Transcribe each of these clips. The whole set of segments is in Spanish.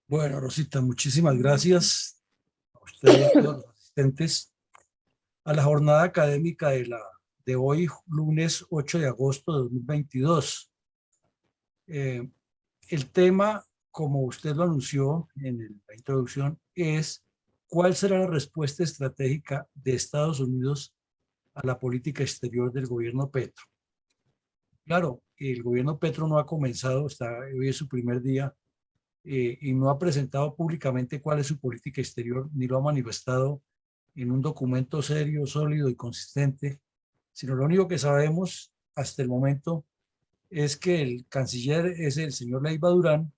Bueno, Rosita, muchísimas gracias a usted y a todos los asistentes a la jornada académica de hoy, lunes 8 de agosto de 2022. Eh, el tema, como usted lo anunció en la introducción, es ¿cuál será la respuesta estratégica de Estados Unidos a la política exterior del gobierno Petro? Claro, el gobierno Petro no ha comenzado, hoy es su primer día y no ha presentado públicamente cuál es su política exterior, ni lo ha manifestado en un documento serio, sólido y consistente, sino lo único que sabemos hasta el momento es que el canciller es el señor Leiva Durán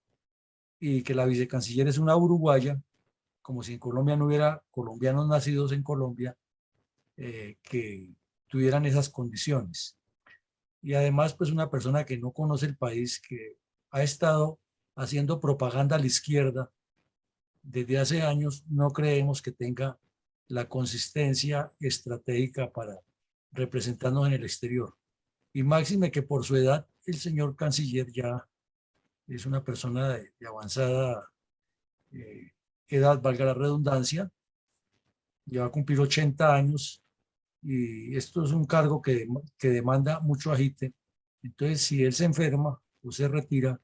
y que la vicecanciller es una uruguaya, como si en Colombia no hubiera colombianos nacidos en Colombia que tuvieran esas condiciones. Y además, pues una persona que no conoce el país, que ha estado haciendo propaganda a la izquierda desde hace años, no creemos que tenga la consistencia estratégica para representarnos en el exterior. Y máxime que por su edad, el señor canciller ya es una persona de avanzada eh, edad, valga la redundancia, ya va a cumplir 80 años y esto es un cargo que demanda mucho agite. Entonces, si él se enferma o se retira,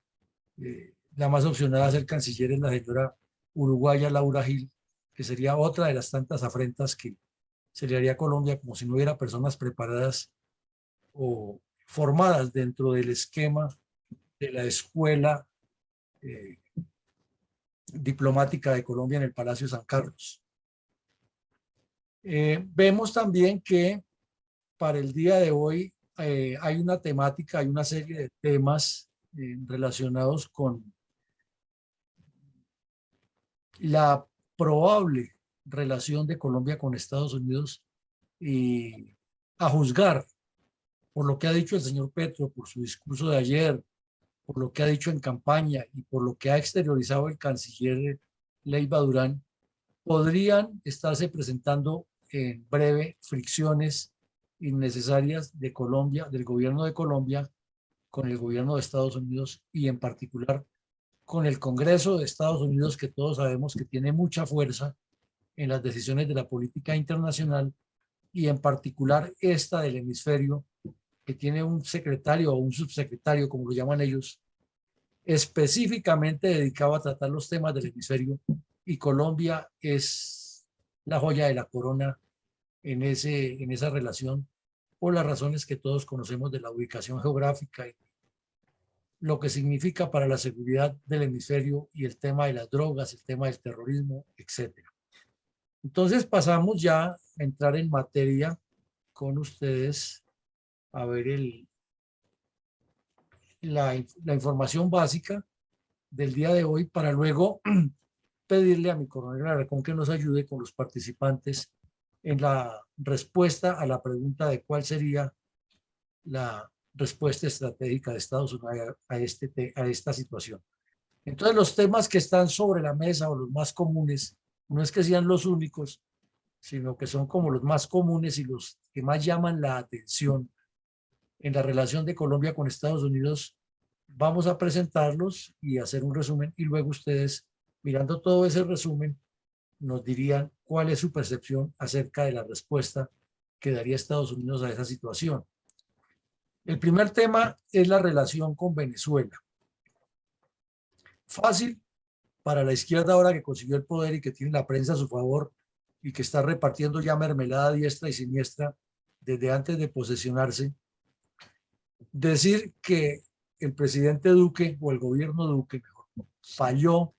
la más opcionada a ser canciller es la señora uruguaya Laura Gil, que sería otra de las tantas afrentas que se le haría a Colombia, como si no hubiera personas preparadas o formadas dentro del esquema de la escuela eh, diplomática de Colombia en el Palacio San Carlos. Vemos también que para el día de hoy hay una temática, hay una serie de temas relacionados con la probable relación de Colombia con Estados Unidos y a juzgar por lo que ha dicho el señor Petro, por su discurso de ayer, por lo que ha dicho en campaña y por lo que ha exteriorizado el canciller Leiva Durán, podrían estarse presentando en breve fricciones innecesarias de Colombia, del gobierno de Colombia con el gobierno de Estados Unidos y en particular con el Congreso de Estados Unidos, que todos sabemos que tiene mucha fuerza en las decisiones de la política internacional y en particular esta del hemisferio, que tiene un secretario o un subsecretario, como lo llaman ellos, específicamente dedicado a tratar los temas del hemisferio, y Colombia es la joya de la corona en esa relación por las razones que todos conocemos de la ubicación geográfica y lo que significa para la seguridad del hemisferio y el tema de las drogas, el tema del terrorismo, etcétera. Entonces pasamos ya a entrar en materia con ustedes a ver la información básica del día de hoy para luego pedirle a mi coronel Alarcón que nos ayude con los participantes en la respuesta a la pregunta de cuál sería la respuesta estratégica de Estados Unidos a esta situación. Entonces, los temas que están sobre la mesa o los más comunes, no es que sean los únicos, sino que son como los más comunes y los que más llaman la atención en la relación de Colombia con Estados Unidos. Vamos a presentarlos y hacer un resumen y luego ustedes, mirando todo ese resumen, nos dirían cuál es su percepción acerca de la respuesta que daría Estados Unidos a esa situación. El primer tema es la relación con Venezuela. Fácil para la izquierda ahora que consiguió el poder y que tiene la prensa a su favor y que está repartiendo ya mermelada diestra y siniestra desde antes de posesionarse, decir que el presidente Duque o el gobierno Duque falló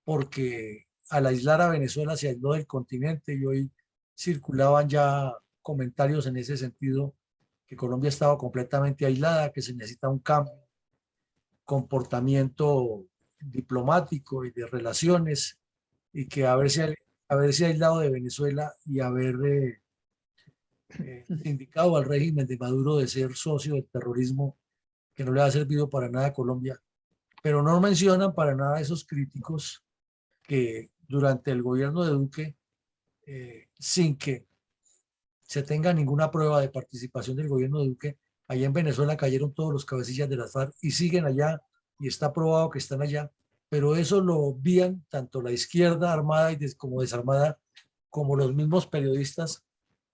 porque al aislar a Venezuela se aisló del continente y hoy circulaban ya comentarios en ese sentido, que Colombia estaba completamente aislada, que se necesita un cambio, comportamiento diplomático y de relaciones y que haberse aislado de Venezuela y haber indicado al régimen de Maduro de ser socio del terrorismo que no le ha servido para nada a Colombia, pero no mencionan para nada a esos críticos que durante el gobierno de Duque, sin que se tenga ninguna prueba de participación del gobierno de Duque, allá en Venezuela cayeron todos los cabecillas de las FARC y siguen allá y está probado que están allá pero eso lo obvían tanto la izquierda armada y como desarmada, como los mismos periodistas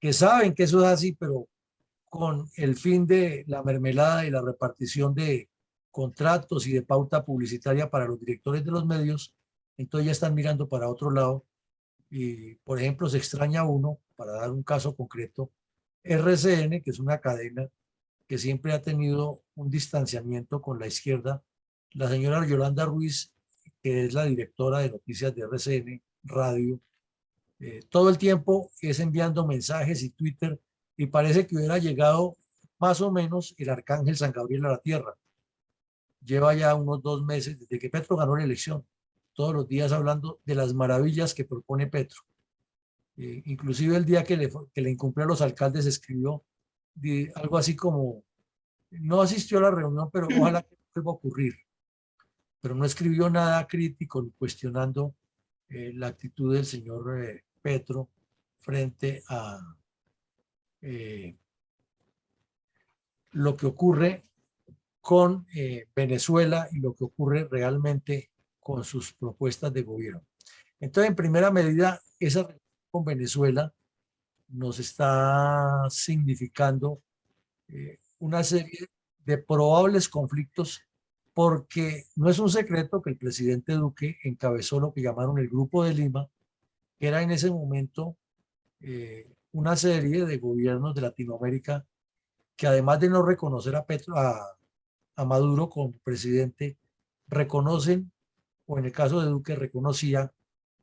que saben que eso es así, pero con el fin de la mermelada y la repartición de contratos y de pauta publicitaria para los directores de los medios, entonces ya están mirando para otro lado. Y, por ejemplo, se extraña uno, para dar un caso concreto, RCN, que es una cadena que siempre ha tenido un distanciamiento con la izquierda. La señora Yolanda Ruiz, que es la directora de noticias de RCN Radio, todo el tiempo es enviando mensajes y Twitter, y parece que hubiera llegado más o menos el arcángel San Gabriel a la tierra. Lleva ya unos 2 meses desde que Petro ganó la elección, todos los días hablando de las maravillas que propone Petro. Inclusive el día que le incumplió a los alcaldes escribió algo así como, no asistió a la reunión, pero ojalá que vuelva a ocurrir. Pero no escribió nada crítico ni cuestionando la actitud del señor Petro frente a lo que ocurre con Venezuela y lo que ocurre realmente con sus propuestas de gobierno. Entonces, en primera medida, esa relación con Venezuela nos está significando una serie de probables conflictos, porque no es un secreto que el presidente Duque encabezó lo que llamaron el Grupo de Lima, que era en ese momento una serie de gobiernos de Latinoamérica que, además de no reconocer a a Maduro como presidente, reconocen, o en el caso de Duque reconocía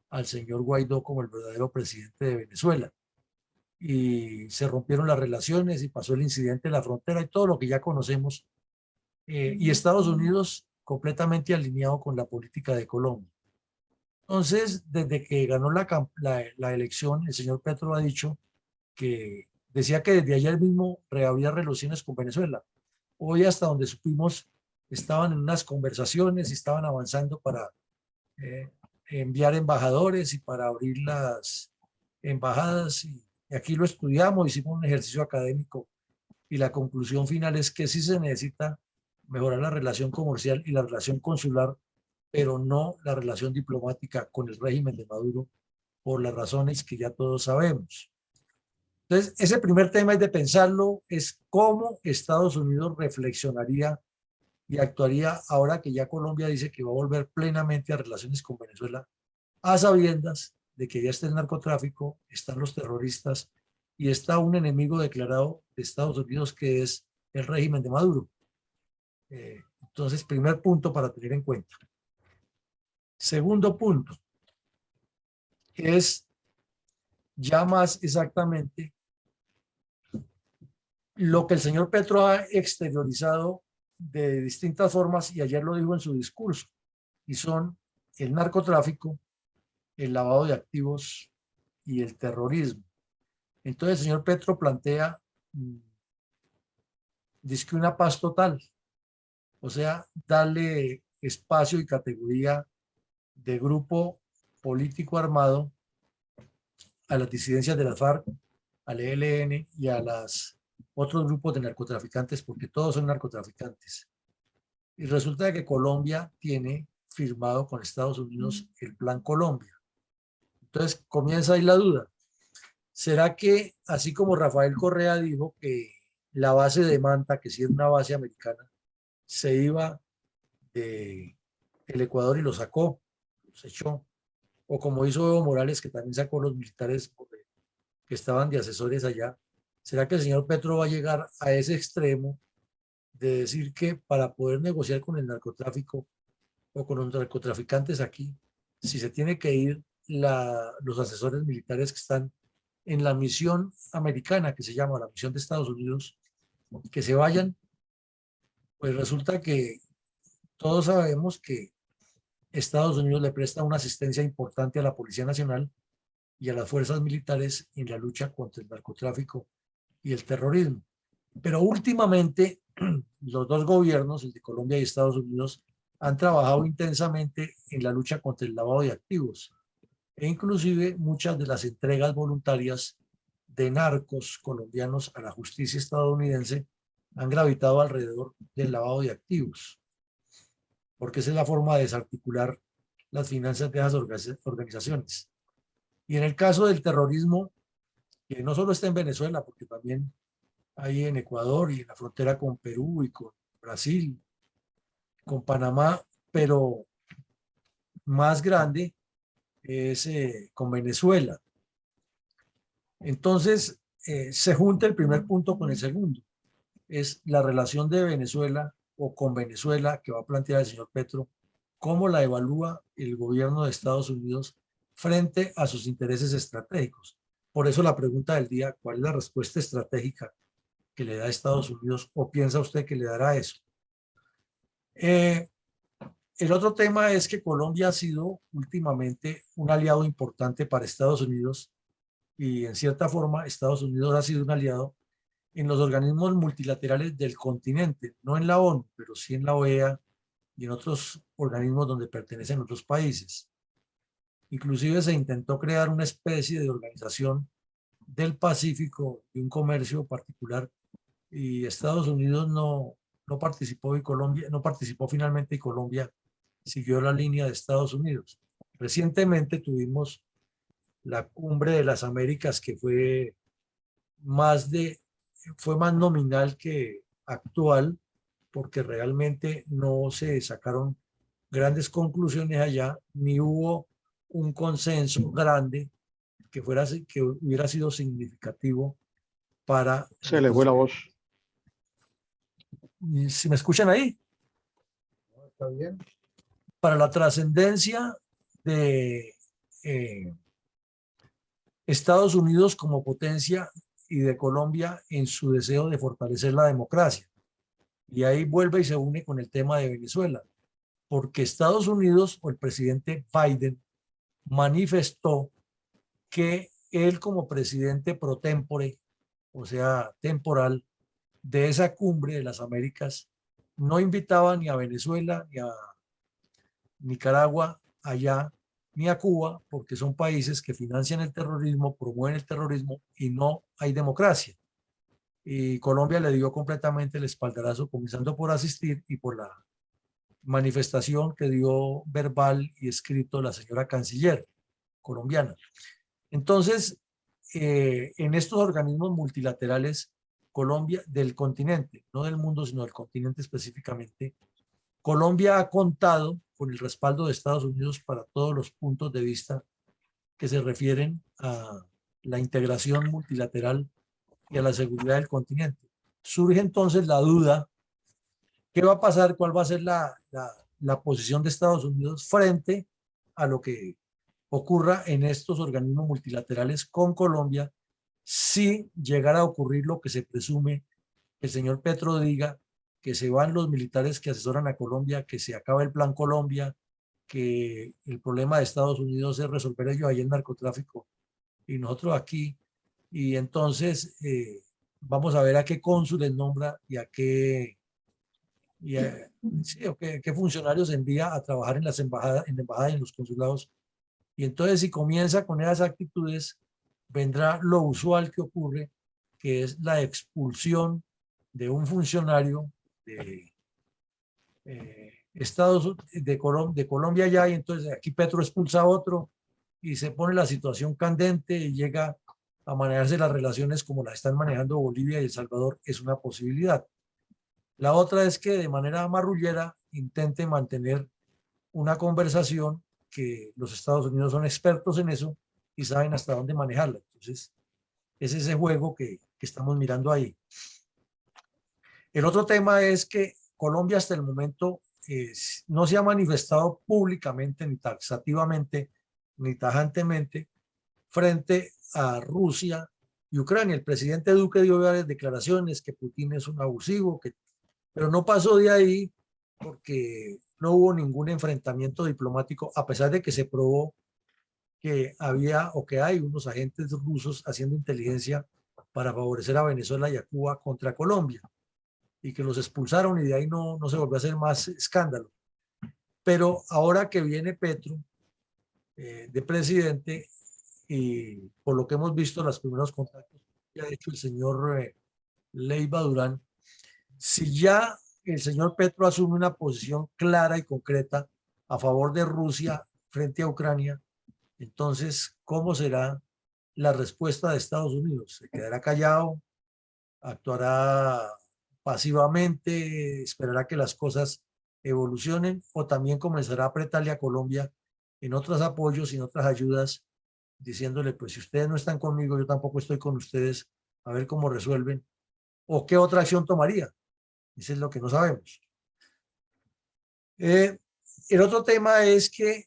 al señor Guaidó como el verdadero presidente de Venezuela. Y se rompieron las relaciones y pasó el incidente en la frontera y todo lo que ya conocemos. Y Estados Unidos completamente alineado con la política de Colombia. Entonces, desde que ganó la elección, el señor Petro ha dicho que decía que desde ayer mismo reabría relaciones con Venezuela. Hoy, hasta donde supimos, estaban en unas conversaciones y estaban avanzando para eh, enviar embajadores y para abrir las embajadas. Y aquí lo estudiamos, hicimos un ejercicio académico y la conclusión final es que sí se necesita mejorar la relación comercial y la relación consular, pero no la relación diplomática con el régimen de Maduro, por las razones que ya todos sabemos. Entonces, ese primer tema es de pensarlo, es cómo Estados Unidos reflexionaría y actuaría ahora que ya Colombia dice que va a volver plenamente a relaciones con Venezuela, a sabiendas de que ya está el narcotráfico, están los terroristas y está un enemigo declarado de Estados Unidos, que es el régimen de Maduro. Entonces, primer punto para tener en cuenta. Segundo punto es ya más exactamente lo que el señor Petro ha exteriorizado de distintas formas, y ayer lo dijo en su discurso, y son el narcotráfico, el lavado de activos y el terrorismo. Entonces el señor Petro plantea, dice que una paz total, o sea, darle espacio y categoría de grupo político armado a las disidencias de la FARC, al ELN y a los otros grupos de narcotraficantes, porque todos son narcotraficantes. Y resulta que Colombia tiene firmado con Estados Unidos el Plan Colombia. Entonces comienza ahí la duda. ¿Será que, así como Rafael Correa dijo que la base de Manta, que sí es una base americana, se iba de el Ecuador y lo sacó, los echó? O como hizo Evo Morales, que también sacó los militares que estaban de asesores allá. ¿Será que el señor Petro va a llegar a ese extremo de decir que para poder negociar con el narcotráfico o con los narcotraficantes aquí, si se tiene que ir los asesores militares que están en la misión americana, que se llama la misión de Estados Unidos, que se vayan? Pues resulta que todos sabemos que Estados Unidos le presta una asistencia importante a la Policía Nacional y a las fuerzas militares en la lucha contra el narcotráfico y el terrorismo. Pero últimamente los dos gobiernos, el de Colombia y Estados Unidos, han trabajado intensamente en la lucha contra el lavado de activos, e inclusive muchas de las entregas voluntarias de narcos colombianos a la justicia estadounidense han gravitado alrededor del lavado de activos. porque esa es la forma de desarticular las finanzas de esas organizaciones. Y en el caso del terrorismo, que no solo está en Venezuela, porque también hay en Ecuador y en la frontera con Perú y con Brasil, con Panamá, pero más grande es con Venezuela. Entonces, se junta el primer punto con el segundo. Es la relación de Venezuela o con Venezuela que va a plantear el señor Petro, cómo la evalúa el gobierno de Estados Unidos frente a sus intereses estratégicos. Por eso la pregunta del día, ¿cuál es la respuesta estratégica que le da a Estados Unidos o piensa usted que le dará eso? El otro tema es que Colombia ha sido últimamente un aliado importante para Estados Unidos y en cierta forma Estados Unidos ha sido un aliado en los organismos multilaterales del continente, no en la ONU, pero sí en la OEA y en otros organismos donde pertenecen otros países. Inclusive se intentó crear una especie de organización del Pacífico de un comercio particular y Estados Unidos no participó y Colombia no participó finalmente y Colombia siguió la línea de Estados Unidos. Recientemente tuvimos la cumbre de las Américas que más de, fue más nominal que actual, porque realmente no se sacaron grandes conclusiones allá, ni hubo un consenso grande que hubiera sido significativo para, Se le fue la voz. si me escuchan ahí, ¿Está bien? para la trascendencia de Estados Unidos como potencia y de Colombia en su deseo de fortalecer la democracia. Y ahí vuelve y se une con el tema de Venezuela, porque Estados Unidos o el presidente Biden manifestó que él como presidente pro tempore, o sea, temporal, de esa cumbre de las Américas, no invitaba ni a Venezuela, ni a Nicaragua allá, ni a Cuba, porque son países que financian el terrorismo, promueven el terrorismo y no hay democracia. Y Colombia le dio completamente el espaldarazo, comenzando por asistir y por la manifestación que dio verbal y escrito la señora canciller colombiana. Entonces, en estos organismos multilaterales, Colombia, del continente, no del mundo, sino del continente específicamente, Colombia ha contado con el respaldo de Estados Unidos para todos los puntos de vista que se refieren a la integración multilateral y a la seguridad del continente. Surge entonces la duda, ¿qué va a pasar? ¿Cuál va a ser la posición de Estados Unidos frente a lo que ocurra en estos organismos multilaterales con Colombia si llegara a ocurrir lo que se presume que el señor Petro diga, que se van los militares que asesoran a Colombia, que se acaba el Plan Colombia, que el problema de Estados Unidos es resolver ellos ahí el narcotráfico y nosotros aquí? Y entonces vamos a ver a qué cónsules nombra y a qué, sí, o qué funcionarios envía a trabajar en las embajadas, en la embajada y en los consulados. Y entonces si comienza con esas actitudes, vendrá lo usual que ocurre, que es la expulsión de un funcionario de de Colombia ya, y entonces aquí Petro expulsa a otro y se pone la situación candente y llega a manejarse las relaciones como las están manejando Bolivia y El Salvador, es una posibilidad. La otra es que de manera marrullera intente mantener una conversación que los Estados Unidos son expertos en eso y saben hasta dónde manejarla. Entonces, es ese juego que estamos mirando ahí. El otro tema es que Colombia hasta el momento no se ha manifestado públicamente, ni taxativamente, ni tajantemente frente a Rusia y Ucrania. El presidente Duque dio varias declaraciones que Putin es un abusivo, pero no pasó de ahí porque no hubo ningún enfrentamiento diplomático, a pesar de que se probó que había o que hay unos agentes rusos haciendo inteligencia para favorecer a Venezuela y a Cuba contra Colombia, y que los expulsaron y de ahí no se volvió a hacer más escándalo. Pero ahora que viene Petro de presidente y por lo que hemos visto los primeros contactos que ha hecho el señor Leiva Durán, si ya el señor Petro asume una posición clara y concreta a favor de Rusia frente a Ucrania, entonces, ¿cómo será la respuesta de Estados Unidos? ¿Se quedará callado? ¿Actuará pasivamente? ¿Esperará que las cosas evolucionen? ¿O también comenzará a apretarle a Colombia en otros apoyos y en otras ayudas, diciéndole, pues si ustedes no están conmigo, yo tampoco estoy con ustedes, a ver cómo resuelven? ¿O qué otra acción tomaría? Eso es lo que no sabemos. Eh, el otro tema es que,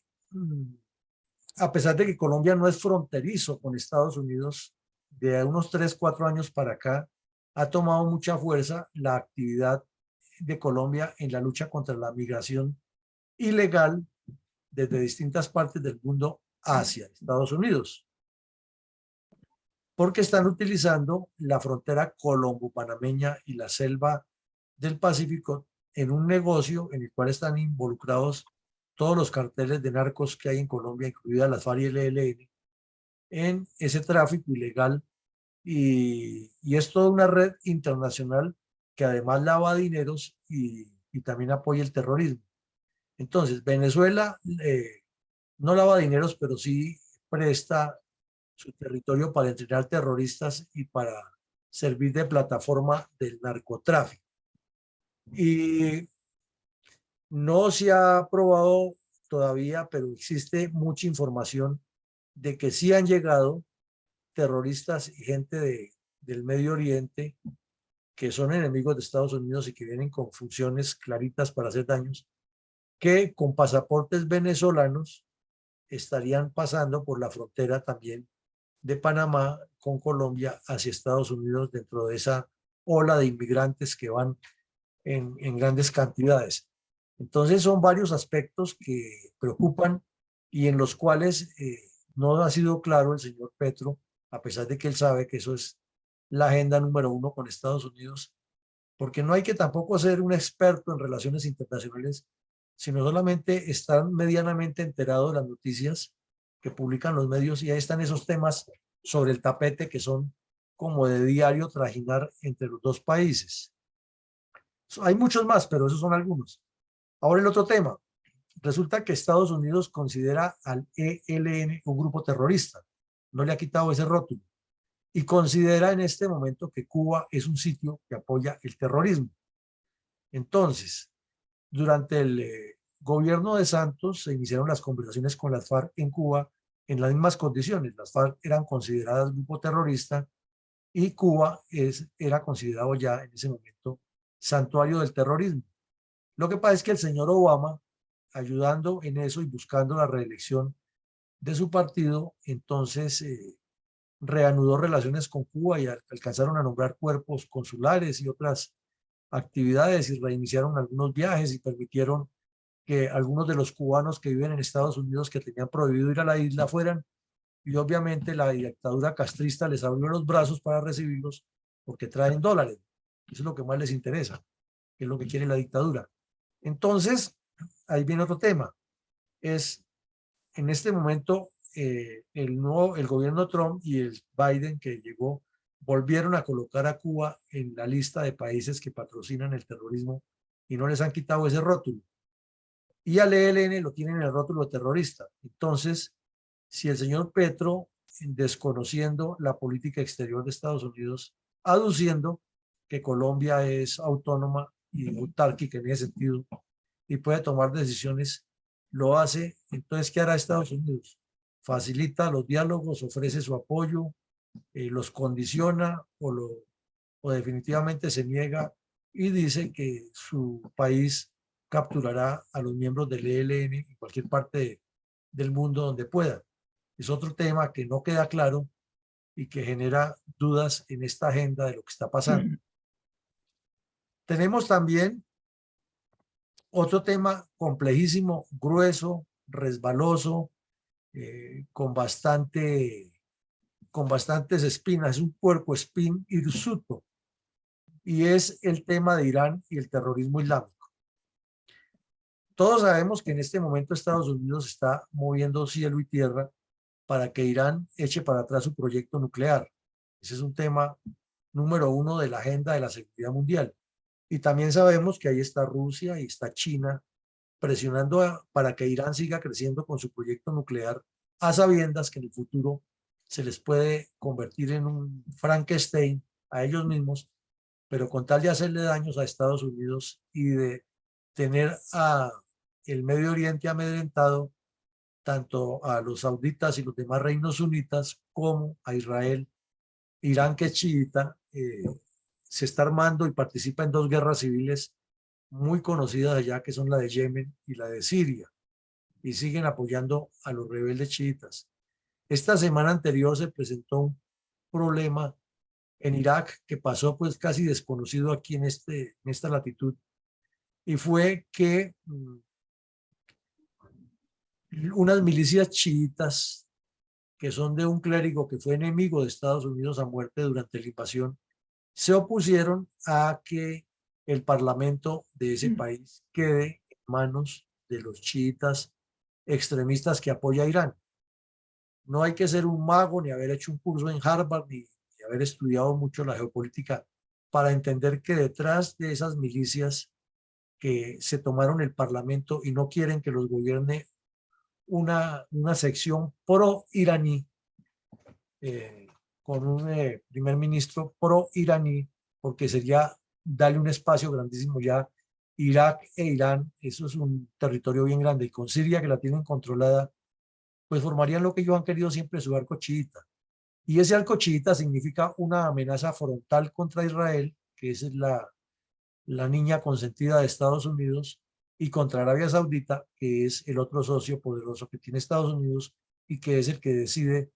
a pesar de que Colombia no es fronterizo con Estados Unidos, de unos 3, 4 años para acá, ha tomado mucha fuerza la actividad de Colombia en la lucha contra la migración ilegal desde distintas partes del mundo hacia Estados Unidos, porque están utilizando la frontera colombo-panameña y la selva del Pacífico en un negocio en el cual están involucrados todos los carteles de narcos que hay en Colombia, incluidas las FARC y el ELN, en ese tráfico ilegal, y es toda una red internacional que además lava dineros y también apoya el terrorismo. Entonces, Venezuela no lava dineros, pero sí presta su territorio para entrenar terroristas y para servir de plataforma del narcotráfico. Y no se ha probado todavía, pero existe mucha información de que sí han llegado terroristas y gente del Medio Oriente que son enemigos de Estados Unidos y que vienen con funciones claritas para hacer daños, que con pasaportes venezolanos estarían pasando por la frontera también de Panamá con Colombia hacia Estados Unidos dentro de esa ola de inmigrantes que van en grandes cantidades. Entonces son varios aspectos que preocupan y en los cuales no ha sido claro el señor Petro, a pesar de que él sabe que eso es la agenda número 1 con Estados Unidos, porque no hay que tampoco ser un experto en relaciones internacionales, sino solamente estar medianamente enterado de las noticias que publican los medios, y ahí están esos temas sobre el tapete que son como de diario trajinar entre los dos países. Hay muchos más, pero esos son algunos. Ahora el otro tema. Resulta que Estados Unidos considera al ELN un grupo terrorista. No le ha quitado ese rótulo. Y considera en este momento que Cuba es un sitio que apoya el terrorismo. Entonces, durante el gobierno de Santos se iniciaron las conversaciones con las FARC en Cuba en las mismas condiciones. Las FARC eran consideradas grupo terrorista y Cuba era considerado ya en ese momento santuario del terrorismo. Lo que pasa es que el señor Obama, ayudando en eso y buscando la reelección de su partido, entonces reanudó relaciones con Cuba y alcanzaron a nombrar cuerpos consulares y otras actividades y reiniciaron algunos viajes y permitieron que algunos de los cubanos que viven en Estados Unidos que tenían prohibido ir a la isla fueran, y obviamente la dictadura castrista les abrió los brazos para recibirlos porque traen dólares. Eso es lo que más les interesa, que es lo que quiere la dictadura. Entonces, ahí viene otro tema. Es en este momento el gobierno Trump y el Biden que llegó volvieron a colocar a Cuba en la lista de países que patrocinan el terrorismo y no les han quitado ese rótulo. Y al ELN lo tienen en el rótulo de terrorista. Entonces, si el señor Petro, desconociendo la política exterior de Estados Unidos, aduciendo que Colombia es autónoma y autárquica en ese sentido y puede tomar decisiones, lo hace, entonces, ¿qué hará Estados Unidos? Facilita los diálogos, ofrece su apoyo, los condiciona o definitivamente se niega y dice que su país capturará a los miembros del ELN en cualquier parte del mundo donde pueda. Es otro tema que no queda claro y que genera dudas en esta agenda de lo que está pasando. Tenemos también otro tema complejísimo, grueso, resbaloso, con bastantes espinas, es un puercoespín hirsuto, y es el tema de Irán y el terrorismo islámico. Todos sabemos que en este momento Estados Unidos está moviendo cielo y tierra para que Irán eche para atrás su proyecto nuclear. Ese es un tema número 1 de la agenda de la seguridad mundial. Y también sabemos que ahí está Rusia y está China presionando para que Irán siga creciendo con su proyecto nuclear, a sabiendas que en el futuro se les puede convertir en un Frankenstein a ellos mismos, pero con tal de hacerle daños a Estados Unidos y de tener a el Medio Oriente amedrentado, tanto a los sauditas y los demás reinos sunitas como a Israel. Irán, que es chiita, se está armando y participa en dos guerras civiles muy conocidas allá, que son la de Yemen y la de Siria, y siguen apoyando a los rebeldes chiitas. Esta semana anterior se presentó un problema en Irak que pasó pues casi desconocido aquí en esta latitud, y fue que unas milicias chiitas que son de un clérigo que fue enemigo de Estados Unidos a muerte durante la invasión, se opusieron a que el parlamento de ese país quede en manos de los chiitas extremistas que apoya a Irán. No hay que ser un mago ni haber hecho un curso en Harvard ni haber estudiado mucho la geopolítica para entender que detrás de esas milicias que se tomaron el parlamento y no quieren que los gobierne una sección pro-iraní, con un primer ministro pro-iraní, porque sería darle un espacio grandísimo ya. Irak e Irán, eso es un territorio bien grande, y con Siria, que la tienen controlada, pues formarían lo que ellos han querido siempre, su arco chiita. Y ese arco chiita significa una amenaza frontal contra Israel, que es la niña consentida de Estados Unidos, y contra Arabia Saudita, que es el otro socio poderoso que tiene Estados Unidos y que es el que decide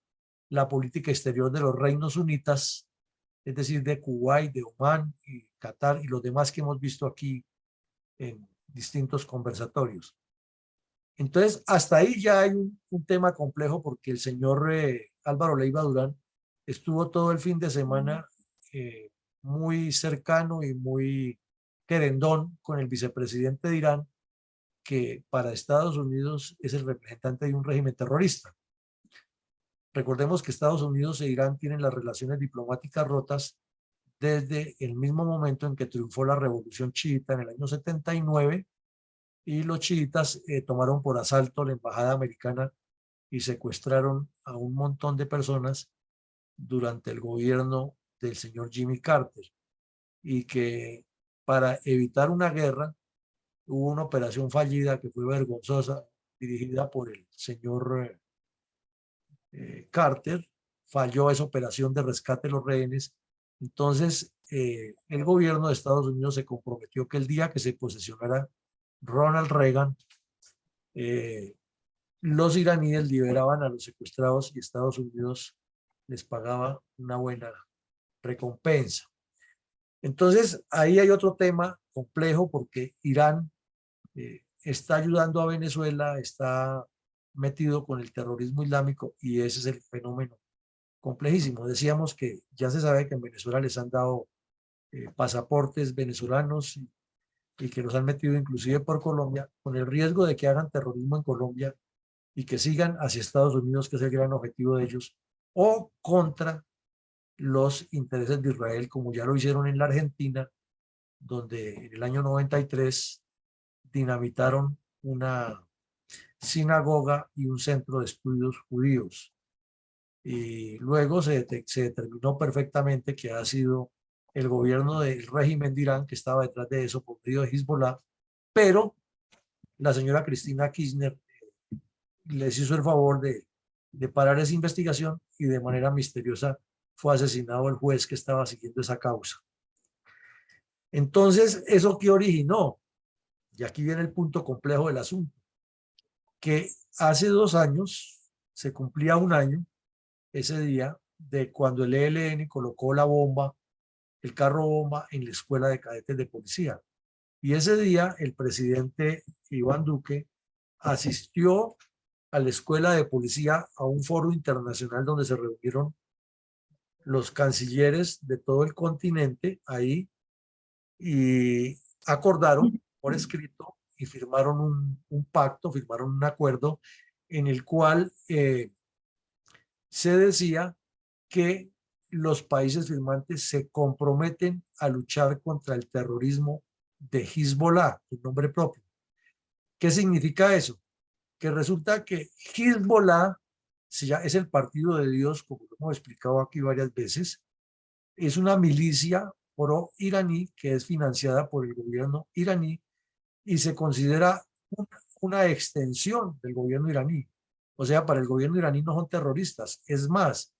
la política exterior de los reinos sunitas, es decir, de Kuwait, de Omán y Qatar y los demás que hemos visto aquí en distintos conversatorios. Entonces, hasta ahí ya hay un tema complejo, porque el señor Álvaro Leiva Durán estuvo todo el fin de semana muy cercano y muy querendón con el vicepresidente de Irán, que para Estados Unidos es el representante de un régimen terrorista. Recordemos que Estados Unidos e Irán tienen las relaciones diplomáticas rotas desde el mismo momento en que triunfó la revolución chiita en el año 79, y los chiitas tomaron por asalto la embajada americana y secuestraron a un montón de personas durante el gobierno del señor Jimmy Carter, y que para evitar una guerra hubo una operación fallida que fue vergonzosa, dirigida por el señor Carter. Falló esa operación de rescate de los rehenes. Entonces, el gobierno de Estados Unidos se comprometió que el día que se posesionara Ronald Reagan, los iraníes liberaban a los secuestrados y Estados Unidos les pagaba una buena recompensa. Entonces, ahí hay otro tema complejo, porque Irán está ayudando a Venezuela, está metido con el terrorismo islámico, y ese es el fenómeno complejísimo. Decíamos que ya se sabe que en Venezuela les han dado pasaportes venezolanos, y que los han metido inclusive por Colombia, con el riesgo de que hagan terrorismo en Colombia y que sigan hacia Estados Unidos, que es el gran objetivo de ellos, o contra los intereses de Israel, como ya lo hicieron en la Argentina, donde en el año 93 dinamitaron una sinagoga y un centro de estudios judíos. Y luego se determinó perfectamente que ha sido el gobierno del régimen de Irán que estaba detrás de eso, por medio de Hezbollah, pero la señora Cristina Kirchner les hizo el favor de parar esa investigación, y de manera misteriosa fue asesinado el juez que estaba siguiendo esa causa. Entonces, ¿eso qué originó? Y aquí viene el punto complejo del asunto, que hace 2 años, se cumplía un año ese día, de cuando el ELN colocó la bomba, el carro bomba, en la escuela de cadetes de policía. Y ese día el presidente Iván Duque asistió a la escuela de policía a un foro internacional donde se reunieron los cancilleres de todo el continente ahí, y acordaron por escrito y firmaron un pacto, firmaron un acuerdo en el cual se decía que los países firmantes se comprometen a luchar contra el terrorismo de Hezbollah, un nombre propio. ¿Qué significa eso? Que resulta que Hezbollah es el partido de Dios, como lo hemos explicado aquí varias veces, es una milicia pro-iraní que es financiada por el gobierno iraní y se considera una extensión del gobierno iraní. O sea, para el gobierno iraní no son terroristas. Es más,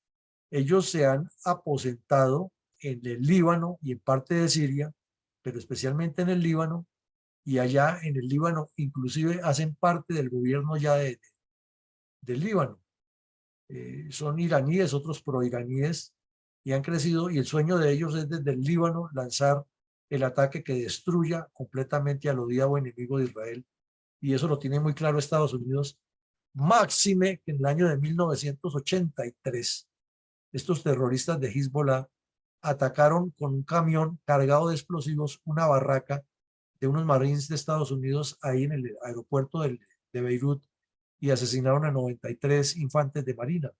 ellos se han aposentado en el Líbano y en parte de Siria, pero especialmente en el Líbano, y allá en el Líbano inclusive hacen parte del gobierno ya del Líbano. Son iraníes, otros proiraníes, y han crecido, y el sueño de ellos es desde el Líbano lanzar el ataque que destruya completamente al odiado enemigo de Israel, y eso lo tiene muy claro Estados Unidos, máxime que en el año de 1983 estos terroristas de Hezbollah atacaron con un camión cargado de explosivos una barraca de unos marines de Estados Unidos ahí en el aeropuerto de Beirut y asesinaron a 93 infantes de marina.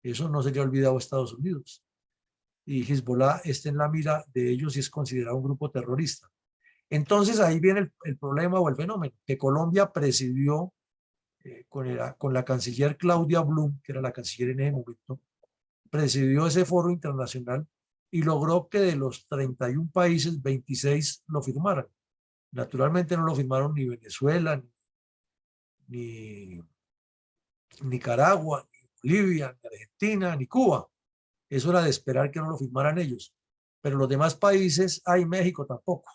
Eso no se le ha olvidado a Estados Unidos. Y Hezbollah está en la mira de ellos y es considerado un grupo terrorista. Entonces ahí viene el problema o el fenómeno, que Colombia presidió con la canciller Claudia Blum, que era la canciller en ese momento, presidió ese foro internacional y logró que de los 31 países, 26 lo firmaran. Naturalmente no lo firmaron ni Venezuela, ni Nicaragua, ni Bolivia, ni Argentina, ni Cuba. Eso era de esperar que no lo firmaran ellos. Pero los demás países, México tampoco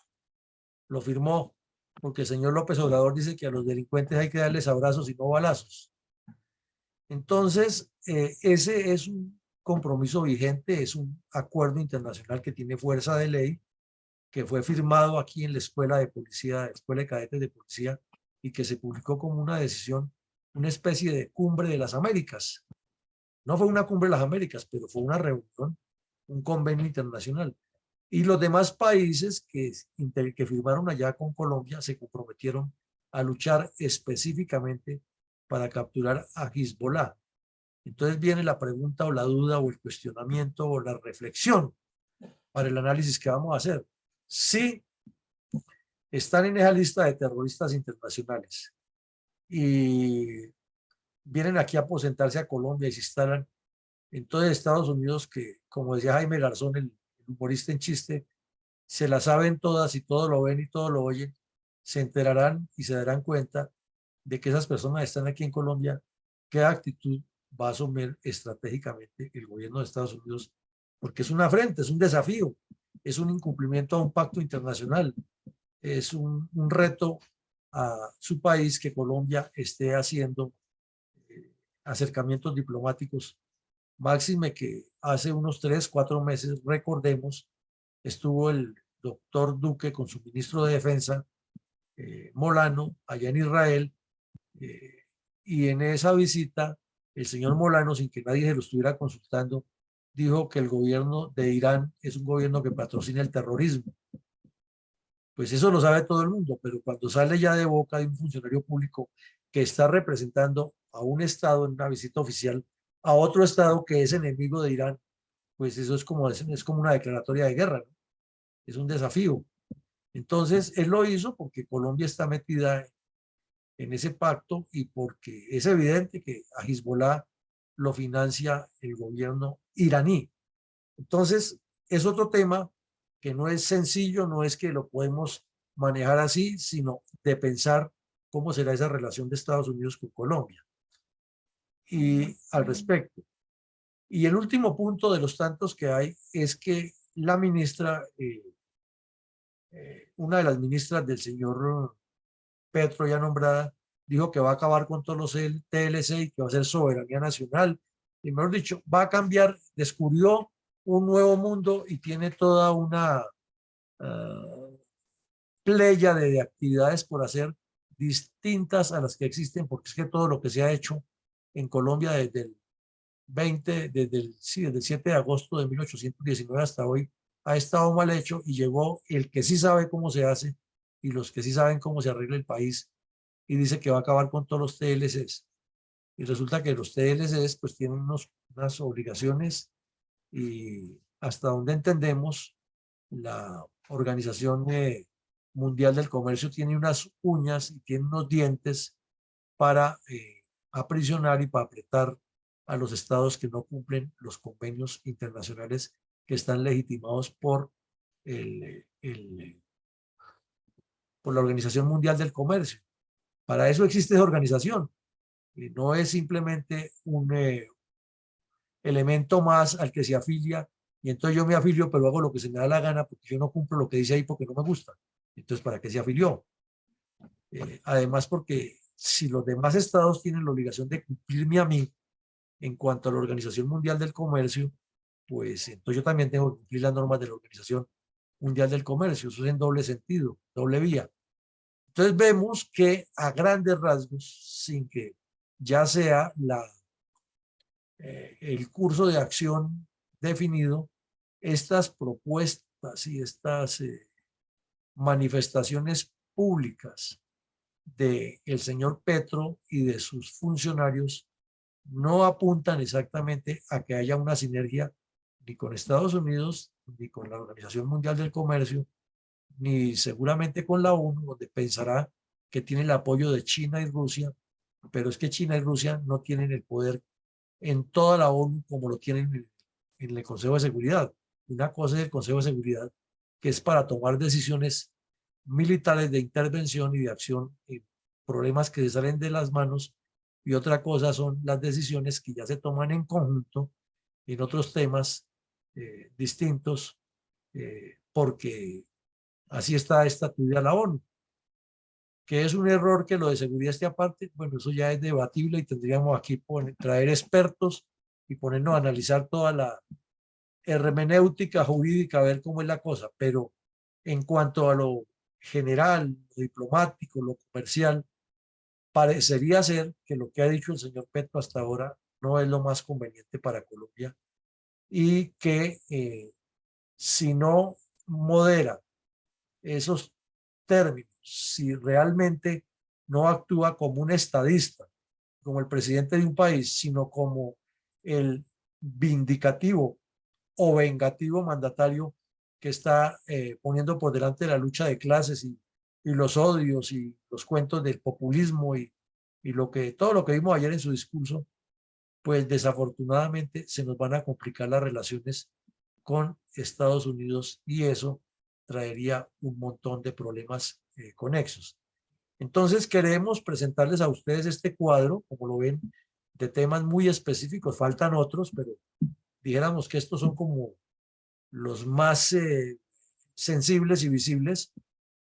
lo firmó, porque el señor López Obrador dice que a los delincuentes hay que darles abrazos y no balazos. Entonces, ese es un compromiso vigente, es un acuerdo internacional que tiene fuerza de ley, que fue firmado aquí en la Escuela de Policía, Escuela de Cadetes de Policía, y que se publicó como una decisión, una especie de cumbre de las Américas. No fue una cumbre de las Américas, pero fue una reunión, un convenio internacional. Y los demás países que firmaron allá con Colombia se comprometieron a luchar específicamente para capturar a Hezbollah. Entonces viene la pregunta o la duda o el cuestionamiento o la reflexión para el análisis que vamos a hacer. Si están en esa lista de terroristas internacionales y vienen aquí a aposentarse a Colombia y se instalan en todo Estados Unidos, que como decía Jaime Garzón, el humorista en chiste, se la saben todas y todo lo ven y todo lo oyen, se enterarán y se darán cuenta de que esas personas están aquí en Colombia, qué actitud va a asumir estratégicamente el gobierno de Estados Unidos, porque es una afrenta, es un desafío, es un incumplimiento a un pacto internacional, es un reto a su país que Colombia esté haciendo acercamientos diplomáticos. Máxime que hace unos 3, 4 meses, recordemos, estuvo el doctor Duque con su ministro de Defensa, Molano, allá en Israel, y en esa visita, el señor Molano, sin que nadie se lo estuviera consultando, dijo que el gobierno de Irán es un gobierno que patrocina el terrorismo. Pues eso lo sabe todo el mundo, pero cuando sale ya de boca de un funcionario público que está representando a un Estado en una visita oficial a otro Estado que es enemigo de Irán, pues eso es como una declaratoria de guerra, ¿no? Es un desafío. Entonces, él lo hizo porque Colombia está metida en ese pacto y porque es evidente que a Hezbollah lo financia el gobierno iraní. Entonces, es otro tema que no es sencillo, no es que lo podemos manejar así, sino de pensar cómo será esa relación de Estados Unidos con Colombia. Y al respecto. Y el último punto de los tantos que hay es que la ministra, una de las ministras del señor Petro ya nombrada, dijo que va a acabar con todos los TLC y que va a ser soberanía nacional. Y mejor dicho, va a cambiar, descubrió un nuevo mundo y tiene toda una pléyade de actividades por hacer distintas a las que existen, porque es que todo lo que se ha hecho en Colombia desde el 7 de agosto de 1819 hasta hoy ha estado mal hecho y llegó el que sí sabe cómo se hace y los que sí saben cómo se arregla el país y dice que va a acabar con todos los TLCs. Y resulta que los TLCs pues tienen unas obligaciones y hasta donde entendemos la organización Mundial del Comercio tiene unas uñas y tiene unos dientes para aprisionar y para apretar a los estados que no cumplen los convenios internacionales que están legitimados por por la Organización Mundial del Comercio. Para eso existe esa organización. Y no es simplemente un elemento más al que se afilia y entonces yo me afilio pero hago lo que se me da la gana porque yo no cumplo lo que dice ahí porque no me gusta. Entonces, ¿para qué se afilió? Además, porque si los demás estados tienen la obligación de cumplirme a mí en cuanto a la Organización Mundial del Comercio, pues entonces yo también tengo que cumplir las normas de la Organización Mundial del Comercio. Eso es en doble sentido, doble vía. Entonces vemos que a grandes rasgos, sin que ya sea el curso de acción definido, estas propuestas y estas manifestaciones públicas del señor Petro y de sus funcionarios no apuntan exactamente a que haya una sinergia ni con Estados Unidos, ni con la Organización Mundial del Comercio, ni seguramente con la ONU, donde pensará que tiene el apoyo de China y Rusia, pero es que China y Rusia no tienen el poder en toda la ONU como lo tienen en el Consejo de Seguridad. Una cosa es el Consejo de Seguridad, que es para tomar decisiones militares de intervención y de acción en problemas que se salen de las manos, y otra cosa son las decisiones que ya se toman en conjunto en otros temas distintos, porque así está estatuida la ONU. Que es un error que lo de seguridad esté aparte, bueno, eso ya es debatible y tendríamos aquí traer expertos y ponernos a analizar toda la hermenéutica jurídica, a ver cómo es la cosa, pero en cuanto a lo general, lo diplomático, lo comercial, parecería ser que lo que ha dicho el señor Petro hasta ahora no es lo más conveniente para Colombia y que si no modera esos términos, si realmente no actúa como un estadista, como el presidente de un país, sino como el vindicativo o vengativo mandatario que está poniendo por delante la lucha de clases y los odios y los cuentos del populismo y todo lo que vimos ayer en su discurso, pues desafortunadamente se nos van a complicar las relaciones con Estados Unidos y eso traería un montón de problemas conexos. Entonces queremos presentarles a ustedes este cuadro, como lo ven, de temas muy específicos. Faltan otros, pero dijéramos que estos son como los más sensibles y visibles,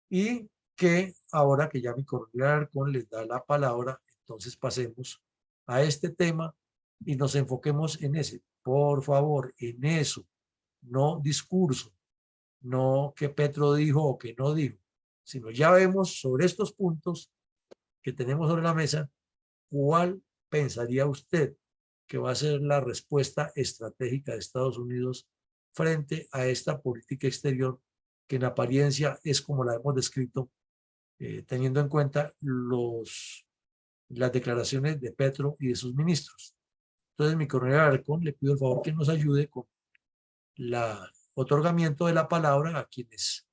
y que ahora que ya mi coronel Alarcón les da la palabra, entonces pasemos a este tema y nos enfoquemos en ese. Por favor, en eso, no discurso, no que Petro dijo o que no dijo, sino ya vemos sobre estos puntos que tenemos sobre la mesa, ¿cuál pensaría usted que va a ser la respuesta estratégica de Estados Unidos frente a esta política exterior que en apariencia es como la hemos descrito, teniendo en cuenta las declaraciones de Petro y de sus ministros? Entonces, mi coronel Alarcón, le pido el favor que nos ayude con el otorgamiento de la palabra a quienes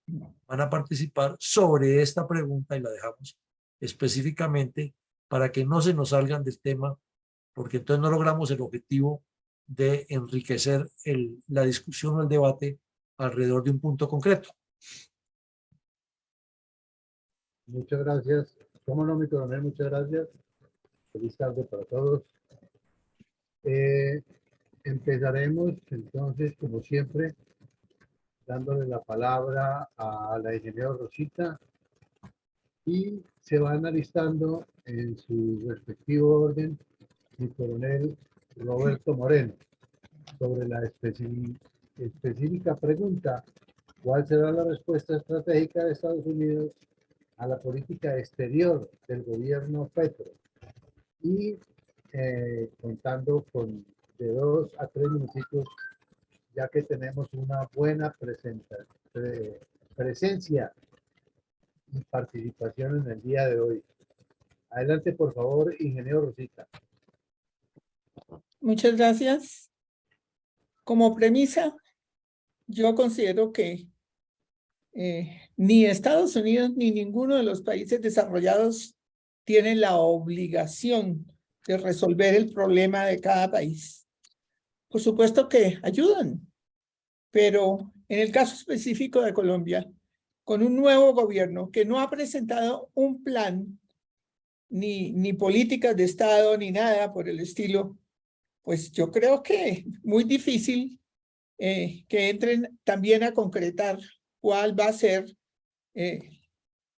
van a participar sobre esta pregunta, y la dejamos específicamente para que no se nos salgan del tema, porque entonces no logramos el objetivo de enriquecer la discusión o el debate alrededor de un punto concreto. Muchas gracias. ¿Cómo no, mi coronel? Muchas gracias. Feliz tarde para todos. Empezaremos entonces, como siempre, dándole la palabra a la ingeniera Rosita y se van alistando en su respectivo orden mi coronel Roberto Moreno sobre la específica pregunta: ¿cuál será la respuesta estratégica de Estados Unidos a la política exterior del gobierno Petro? Y contando con de 2 a 3 minutitos, ya que tenemos una buena presencia y participación en el día de hoy. Adelante, por favor, ingeniero Rosita. Muchas gracias. Como premisa, yo considero que ni Estados Unidos ni ninguno de los países desarrollados tienen la obligación de resolver el problema de cada país. Por supuesto que ayudan, pero en el caso específico de Colombia, con un nuevo gobierno que no ha presentado un plan, ni políticas de Estado, ni nada por el estilo, pues yo creo que muy difícil que entren también a concretar cuál va a ser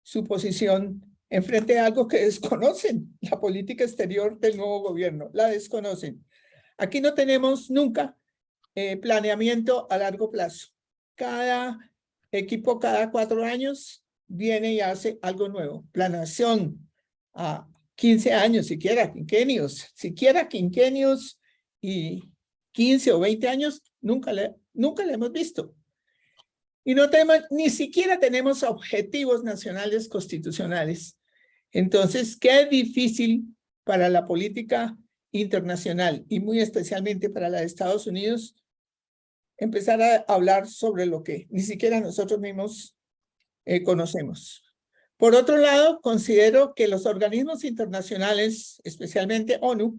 su posición en frente a algo que desconocen, la política exterior del nuevo gobierno, la desconocen. Aquí no tenemos nunca planeamiento a largo plazo. Cada equipo cada 4 años viene y hace algo nuevo. Planeación a 15 años, siquiera quinquenios y 15 o 20 años, nunca le hemos visto. Y no tenemos, ni siquiera tenemos objetivos nacionales constitucionales. Entonces, qué difícil para la política internacional y muy especialmente para la de Estados Unidos empezar a hablar sobre lo que ni siquiera nosotros mismos conocemos. Por otro lado, considero que los organismos internacionales, especialmente ONU,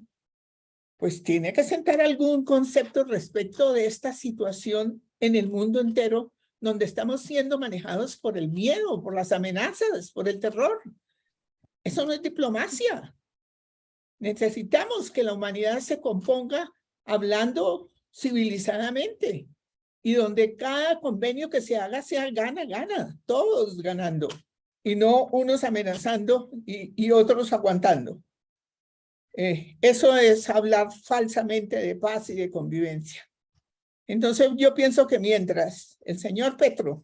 pues tiene que sentar algún concepto respecto de esta situación en el mundo entero, donde estamos siendo manejados por el miedo, por las amenazas, por el terror. Eso no es diplomacia. Necesitamos que la humanidad se componga hablando civilizadamente y donde cada convenio que se haga sea gana, gana, todos ganando y no unos amenazando y otros aguantando. Eso es hablar falsamente de paz y de convivencia. Entonces yo pienso que mientras el señor Petro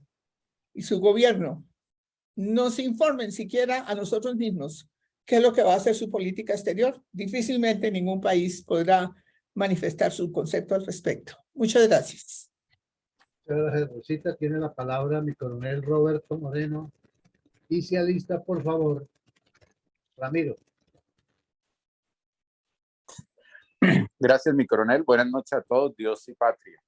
y su gobierno nos informen siquiera a nosotros mismos qué es lo que va a hacer su política exterior, difícilmente ningún país podrá manifestar su concepto al respecto. Muchas gracias. Muchas gracias, Rosita. Tiene la palabra mi coronel Roberto Moreno. Y se alista, por favor, Ramiro. Gracias, mi coronel. Buenas noches a todos, Dios y patria.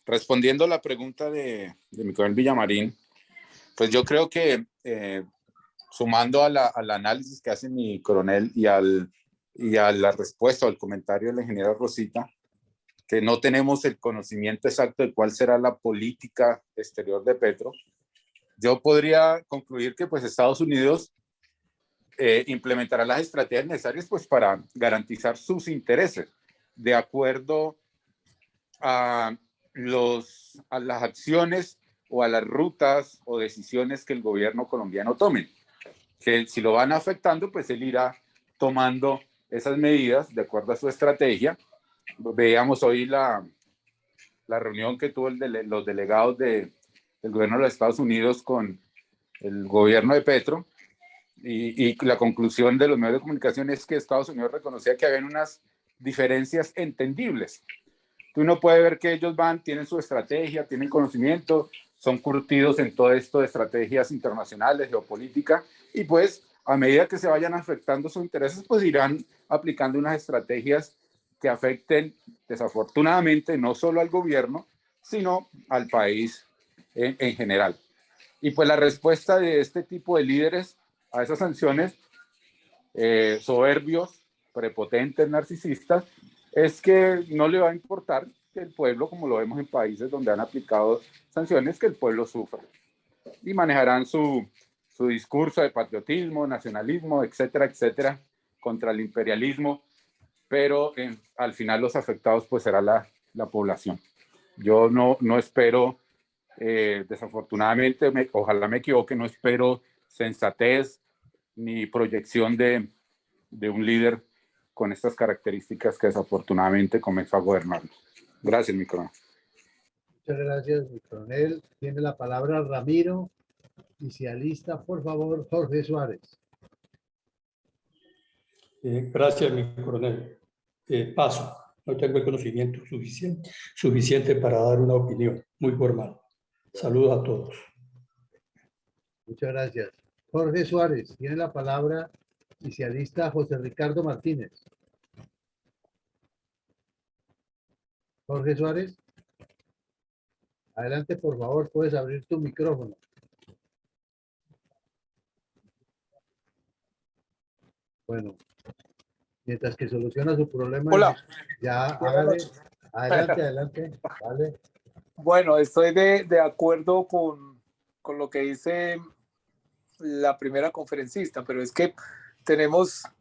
Respondiendo a la pregunta de mi coronel Villamarín, pues yo creo que sumando al análisis que hace mi coronel y a la respuesta o al comentario de la ingeniera Rosita, que no tenemos el conocimiento exacto de cuál será la política exterior de Petro, yo podría concluir que pues Estados Unidos implementará las estrategias necesarias pues para garantizar sus intereses de acuerdo a las acciones o a las rutas o decisiones que el gobierno colombiano tome. Que si lo van afectando, pues él irá tomando esas medidas de acuerdo a su estrategia. Veíamos hoy la reunión que tuvo los delegados del gobierno de los Estados Unidos con el gobierno de Petro, y la conclusión de los medios de comunicación es que Estados Unidos reconocía que había unas diferencias entendibles. Uno puede ver que ellos tienen su estrategia, tienen conocimiento, son curtidos en todo esto de estrategias internacionales, geopolítica, y pues a medida que se vayan afectando sus intereses, pues irán aplicando unas estrategias que afecten desafortunadamente no solo al gobierno, sino al país en general. Y pues la respuesta de este tipo de líderes a esas sanciones, soberbios, prepotentes, narcisistas, es que no le va a importar que el pueblo, como lo vemos en países donde han aplicado sanciones, que el pueblo sufra. Y manejarán su discurso de patriotismo, nacionalismo, etcétera, etcétera, contra el imperialismo, pero al final los afectados pues será la población. Yo no espero, desafortunadamente, ojalá me equivoque, no espero sensatez ni proyección de un líder con estas características que desafortunadamente comenzó a gobernar. Gracias, mi coronel. Muchas gracias, mi coronel. Tiene la palabra Ramiro y se alista, por favor, Jorge Suárez. Gracias, mi coronel. Paso. No tengo el conocimiento suficiente para dar una opinión muy formal. Saludos a todos. Muchas gracias. Jorge Suárez, tiene la palabra y se alista José Ricardo Martínez. Jorge Suárez. Adelante, por favor, puedes abrir tu micrófono. Bueno, mientras que soluciona su problema, Hola. ya Buenas hágale. noches. Adelante, adelante. Vale. Bueno, estoy de acuerdo con lo que dice la primera conferencista, pero es que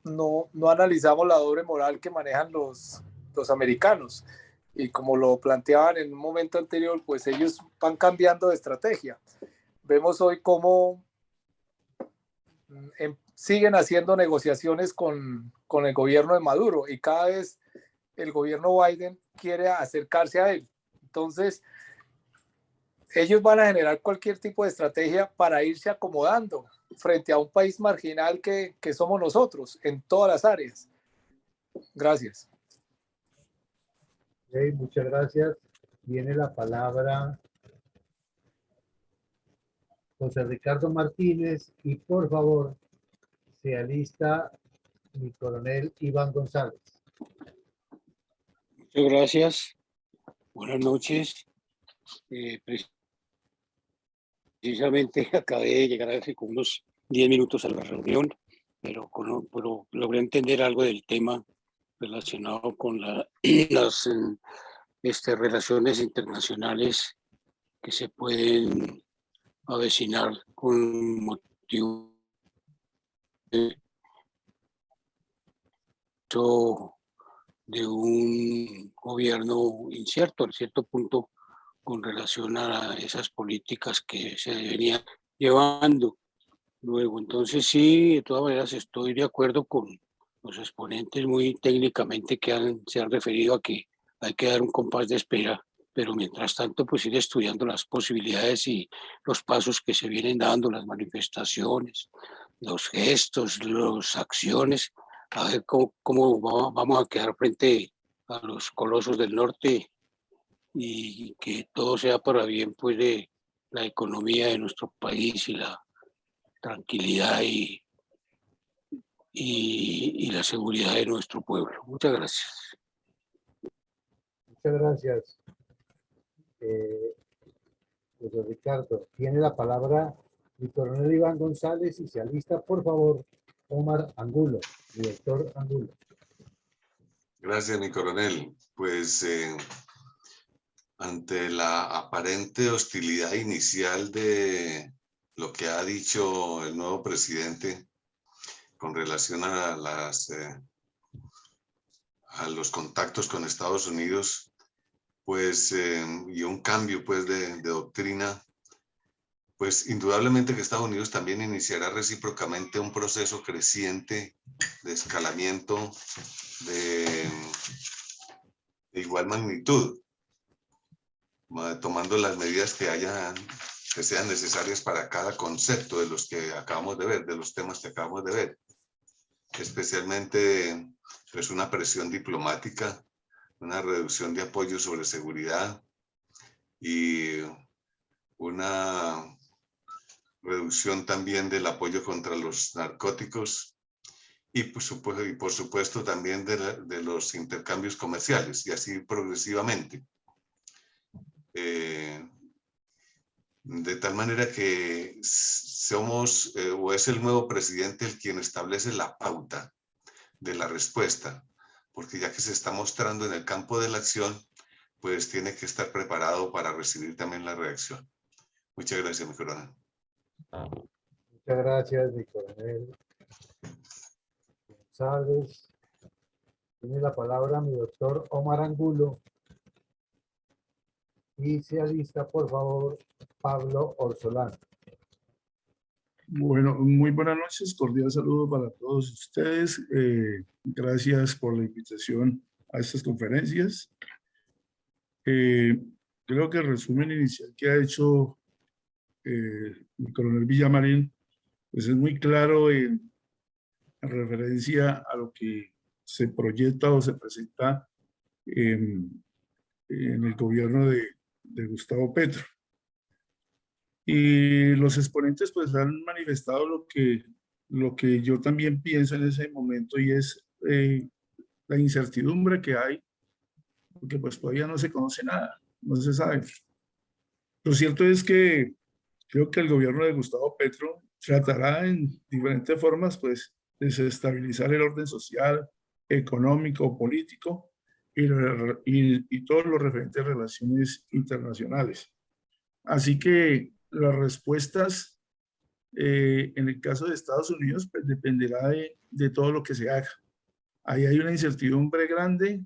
no analizamos la doble moral que manejan los americanos. Y como lo planteaban en un momento anterior, pues ellos van cambiando de estrategia. Vemos hoy cómo siguen haciendo negociaciones con el gobierno de Maduro y cada vez el gobierno Biden quiere acercarse a él. Entonces, ellos van a generar cualquier tipo de estrategia para irse acomodando frente a un país marginal que somos nosotros en todas las áreas. Gracias. Okay, muchas gracias. Tiene la palabra José Ricardo Martínez y por favor se alista mi coronel Iván González. Muchas gracias. Buenas noches. Precisamente acabé de llegar hace como unos 10 minutos a la reunión, pero logré entender algo del tema relacionado con las relaciones internacionales que se pueden avecinar con motivo de un gobierno incierto, a cierto punto, con relación a esas políticas que se venían llevando. Luego, entonces sí, de todas maneras estoy de acuerdo con los exponentes muy técnicamente que se han referido a que hay que dar un compás de espera, pero mientras tanto pues ir estudiando las posibilidades y los pasos que se vienen dando, las manifestaciones, los gestos, las acciones, a ver cómo vamos a quedar frente a los colosos del norte y que todo sea para bien pues de la economía de nuestro país y la tranquilidad y la seguridad de nuestro pueblo. Muchas gracias. Muchas gracias. José Ricardo, tiene la palabra mi coronel Iván González y se alista, por favor, Omar Angulo, director Angulo. Gracias, mi coronel. Pues ante la aparente hostilidad inicial de lo que ha dicho el nuevo presidente con relación a los contactos con Estados Unidos, pues, y un cambio pues de doctrina, pues indudablemente que Estados Unidos también iniciará recíprocamente un proceso creciente de escalamiento de igual magnitud, tomando las medidas que sean necesarias para cada concepto de los que acabamos de ver, de los temas que acabamos de ver, especialmente pues una presión diplomática, una reducción de apoyo sobre seguridad y una reducción también del apoyo contra los narcóticos y por supuesto también de los intercambios comerciales y así progresivamente. De tal manera que somos o es el nuevo presidente el quien establece la pauta de la respuesta, porque ya que se está mostrando en el campo de la acción, pues tiene que estar preparado para recibir también la reacción. Muchas gracias, mi coronel. Muchas gracias, mi coronel González. Tiene la palabra mi doctor Omar Angulo. Y se alista, por favor, Pablo Orsolán. Bueno, muy buenas noches, cordial saludo para todos ustedes. Gracias por la invitación a estas conferencias. Creo que el resumen inicial que ha hecho el coronel Villamarín pues es muy claro en referencia a lo que se proyecta o se presenta en el gobierno de Gustavo Petro. Y los exponentes pues han manifestado lo que yo también pienso en ese momento y es la incertidumbre que hay, porque pues todavía no se conoce nada, no se sabe. Lo cierto es que creo que el gobierno de Gustavo Petro tratará en diferentes formas, pues, desestabilizar el orden social, económico, político y todo lo referente a relaciones internacionales. Así que las respuestas en el caso de Estados Unidos, pues dependerá de todo lo que se haga. Ahí hay una incertidumbre grande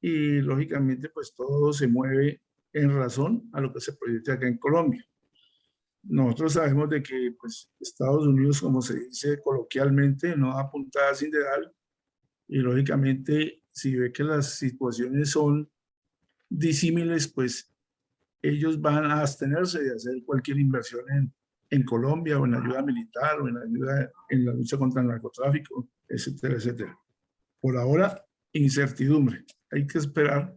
y lógicamente pues todo se mueve en razón a lo que se proyecta acá en Colombia. Nosotros sabemos de que pues, Estados Unidos, como se dice coloquialmente, no da puntada sin dedal y lógicamente si ve que las situaciones son disímiles, pues ellos van a abstenerse de hacer cualquier inversión en Colombia o en ayuda militar o en ayuda en la lucha contra el narcotráfico, etcétera, etcétera. Por ahora, incertidumbre. Hay que esperar.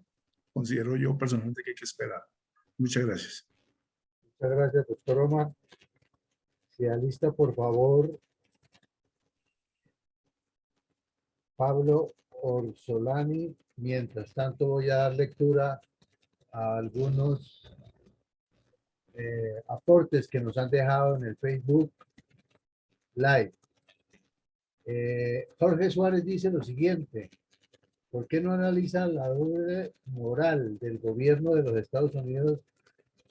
Considero yo personalmente que hay que esperar. Muchas gracias. Muchas gracias, doctor Omar. Se alista, por favor, Pablo Orsolani. Mientras tanto, voy a dar lectura a algunos aportes que nos han dejado en el Facebook Live. Jorge Suárez dice lo siguiente: ¿por qué no analizan la doble moral del gobierno de los Estados Unidos?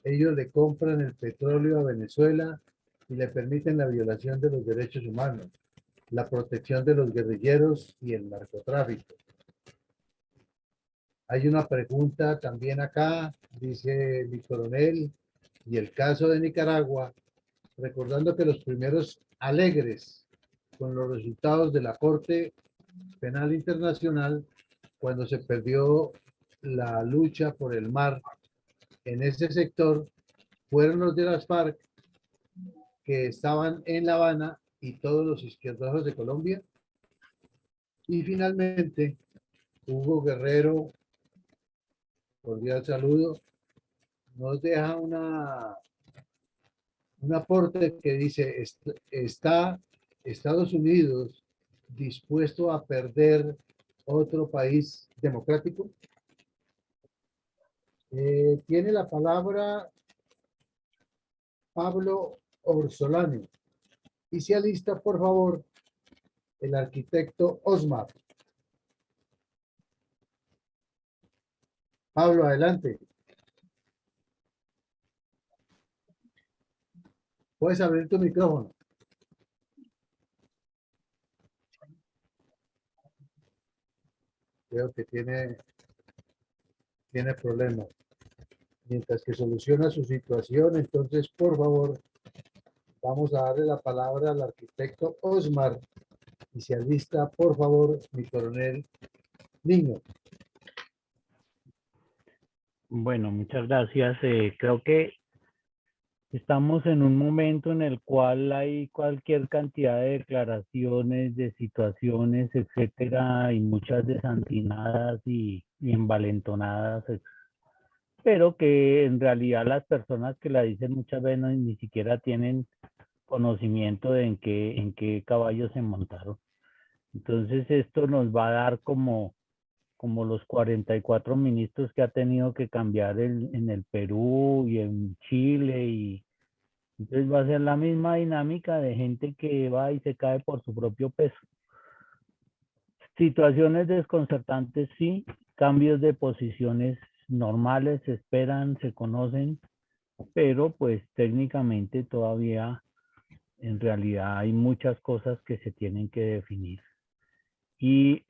Ellos le compran el petróleo a Venezuela y le permiten la violación de los derechos humanos, la protección de los guerrilleros y el narcotráfico. Hay una pregunta también acá, dice mi coronel, y el caso de Nicaragua, recordando que los primeros alegres con los resultados de la Corte Penal Internacional, cuando se perdió la lucha por el mar en ese sector, fueron los de las FARC que estaban en La Habana y todos los izquierdosos de Colombia. Y finalmente, Hugo Guerrero, cordial saludo, nos deja un aporte que dice: ¿está Estados Unidos dispuesto a perder otro país democrático? Tiene la palabra Pablo Orsolani. Y se alista, por favor, el arquitecto Osmar. Pablo, adelante. Puedes abrir tu micrófono. Creo que tiene problemas. Mientras que soluciona su situación, entonces, por favor, vamos a darle la palabra al arquitecto Osmar. Y se alista, por favor, mi coronel Niño. Bueno, muchas gracias. Creo que estamos en un momento en el cual hay cualquier cantidad de declaraciones, de situaciones, etcétera, y muchas desantinadas y envalentonadas, pero que en realidad las personas que la dicen muchas veces ni siquiera tienen conocimiento de en qué caballo se montaron. Entonces esto nos va a dar como los 44 ministros que ha tenido que cambiar en el Perú y en Chile, y entonces va a ser la misma dinámica de gente que va y se cae por su propio peso. Situaciones desconcertantes, sí, cambios de posiciones normales, se esperan, se conocen, pero pues técnicamente todavía en realidad hay muchas cosas que se tienen que definir. Y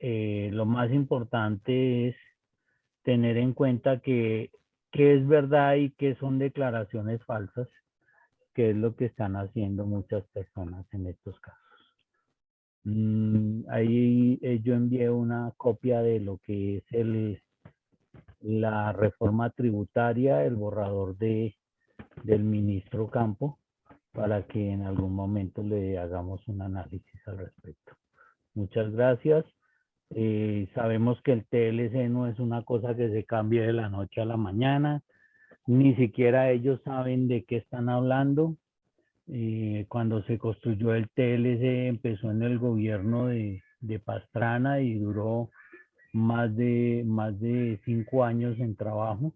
lo más importante es tener en cuenta que es verdad y que son declaraciones falsas, que es lo que están haciendo muchas personas en estos casos. Ahí yo envié una copia de lo que es la reforma tributaria, el borrador del ministro Campo, para que en algún momento le hagamos un análisis al respecto. Muchas gracias. Sabemos que el TLC no es una cosa que se cambie de la noche a la mañana, ni siquiera ellos saben de qué están hablando. Cuando se construyó el TLC empezó en el gobierno de Pastrana y duró más de 5 años en trabajo.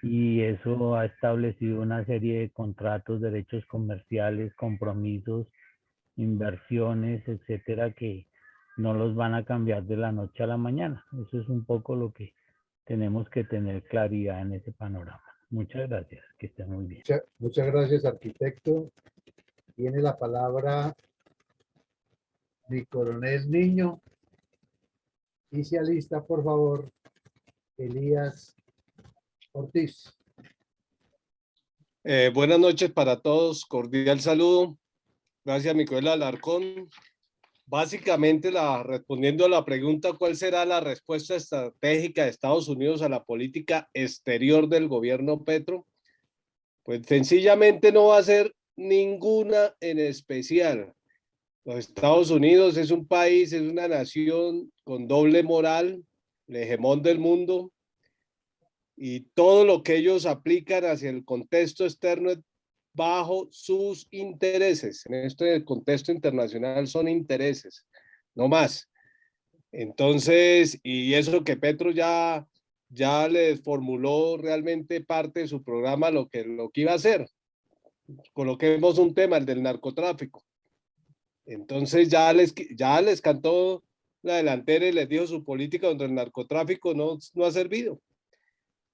y eso ha establecido una serie de contratos, derechos comerciales, compromisos, inversiones, etcétera, que no los van a cambiar de la noche a la mañana. Eso es un poco lo que tenemos que tener claridad en ese panorama. Muchas gracias, que estén muy bien. Muchas gracias, arquitecto. Tiene la palabra mi coronel Niño. Y se alista, por favor, Elías Ortiz. Buenas noches para todos, cordial saludo. Gracias, Micaela Alarcón. Básicamente, respondiendo a la pregunta, ¿cuál será la respuesta estratégica de Estados Unidos a la política exterior del gobierno Petro? Pues sencillamente no va a ser ninguna en especial. Los Estados Unidos es un país, es una nación con doble moral, el hegemón del mundo, y todo lo que ellos aplican hacia el contexto externo es bajo sus intereses. En este contexto internacional son intereses, no más. Entonces, y eso que Petro ya les formuló realmente parte de su programa lo que iba a hacer. Coloquemos un tema, el del narcotráfico. Entonces ya les cantó la delantera y les dijo su política donde el narcotráfico no ha servido.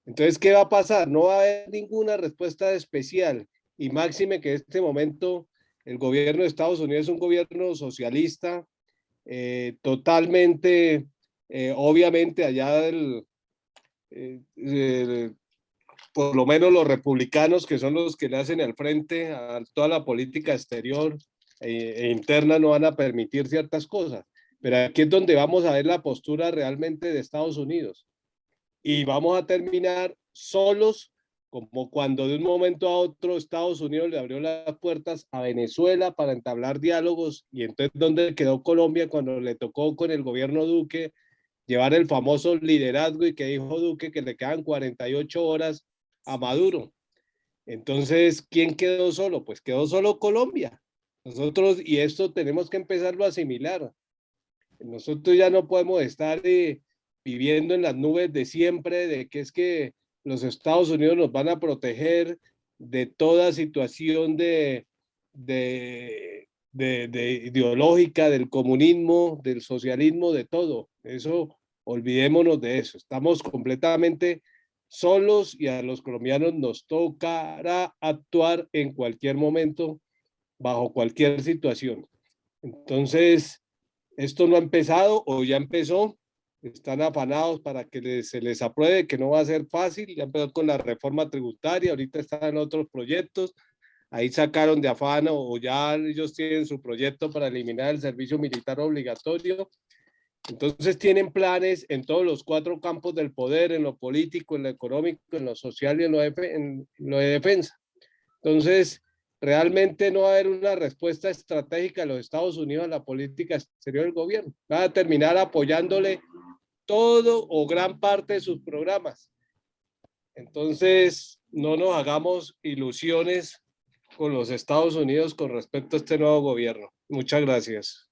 Entonces, ¿qué va a pasar? No va a haber ninguna respuesta especial, y máxime que en este momento el gobierno de Estados Unidos es un gobierno socialista, totalmente, obviamente allá por lo menos los republicanos, que son los que le hacen al frente a toda la política exterior e interna, no van a permitir ciertas cosas. Pero aquí es donde vamos a ver la postura realmente de Estados Unidos. Y vamos a terminar solos, como cuando de un momento a otro Estados Unidos le abrió las puertas a Venezuela para entablar diálogos, y entonces ¿dónde quedó Colombia cuando le tocó con el gobierno Duque llevar el famoso liderazgo y que dijo Duque que le quedan 48 horas a Maduro? Entonces, ¿quién quedó solo? Pues quedó solo Colombia. Nosotros, y esto tenemos que empezarlo a asimilar. Nosotros ya no podemos estar viviendo en las nubes de siempre, de que es que los Estados Unidos nos van a proteger de toda situación de ideológica, del comunismo, del socialismo, de todo. Eso, olvidémonos de eso. Estamos completamente solos y a los colombianos nos tocará actuar en cualquier momento, bajo cualquier situación. Entonces, esto no ha empezado o ya empezó. Están afanados para que se les apruebe, que no va a ser fácil. Ya empezó con la reforma tributaria, ahorita están en otros proyectos. Ahí sacaron de afán o ya ellos tienen su proyecto para eliminar el servicio militar obligatorio. Entonces tienen planes en todos los 4 campos del poder, en lo político, en lo económico, en lo social y en lo de defensa. Entonces, realmente no va a haber una respuesta estratégica de los Estados Unidos a la política exterior del gobierno. Va a terminar apoyándole todo o gran parte de sus programas. Entonces, no nos hagamos ilusiones con los Estados Unidos con respecto a este nuevo gobierno. Muchas gracias.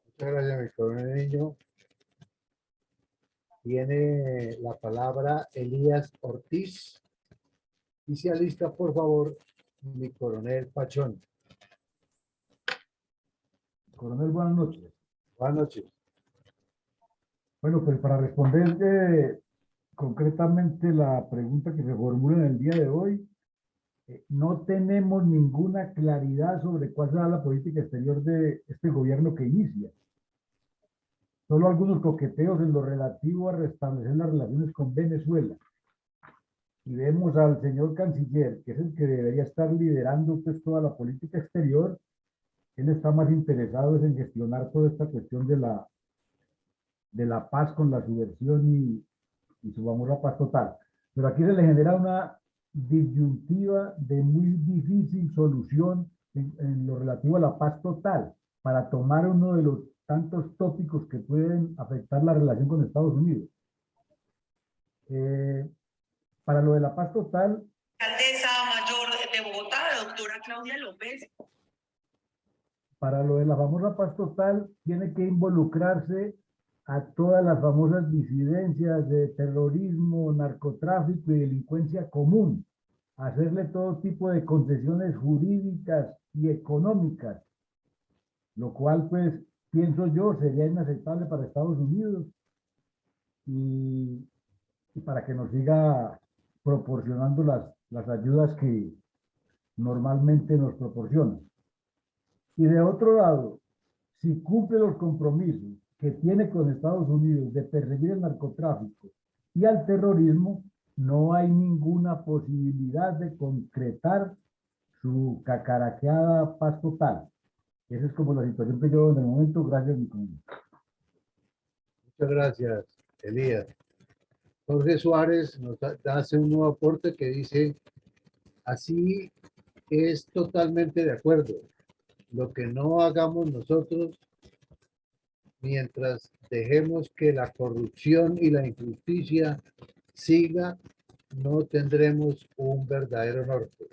Muchas gracias, mi coronel Niño. Tiene la palabra Elías Ortiz. Y se alista, por favor, mi coronel Pachón. Coronel, buenas noches. Buenas noches. Bueno, pues para responder concretamente la pregunta que se formula en el día de hoy, no tenemos ninguna claridad sobre cuál será la política exterior de este gobierno que inicia. Solo algunos coqueteos en lo relativo a restablecer las relaciones con Venezuela. Y vemos al señor canciller, que es el que debería estar liderando pues toda la política exterior. Él está más interesado en gestionar toda esta cuestión de la paz con la subversión y su amor a paz total. Pero aquí se le genera una disyuntiva de muy difícil solución en lo relativo a la paz total, para tomar uno de los tantos tópicos que pueden afectar la relación con Estados Unidos. Para lo de la paz total... Alcaldesa mayor de Bogotá, la doctora Claudia López. Para lo de la famosa paz total, tiene que involucrarse a todas las famosas disidencias de terrorismo, narcotráfico y delincuencia común, hacerle todo tipo de concesiones jurídicas y económicas, lo cual pues pienso yo sería inaceptable para Estados Unidos y para que nos siga proporcionando las ayudas que normalmente nos proporcionan. Y de otro lado, si cumple los compromisos que tiene con Estados Unidos de perseguir el narcotráfico y al terrorismo, no hay ninguna posibilidad de concretar su cacaraqueada paz total. Esa es como la situación que yo veo en el momento. Gracias, mi compañero. Muchas gracias, Elías. Jorge Suárez nos hace un nuevo aporte que dice, así es totalmente de acuerdo. Lo que no hagamos nosotros, mientras dejemos que la corrupción y la injusticia siga, no tendremos un verdadero norte.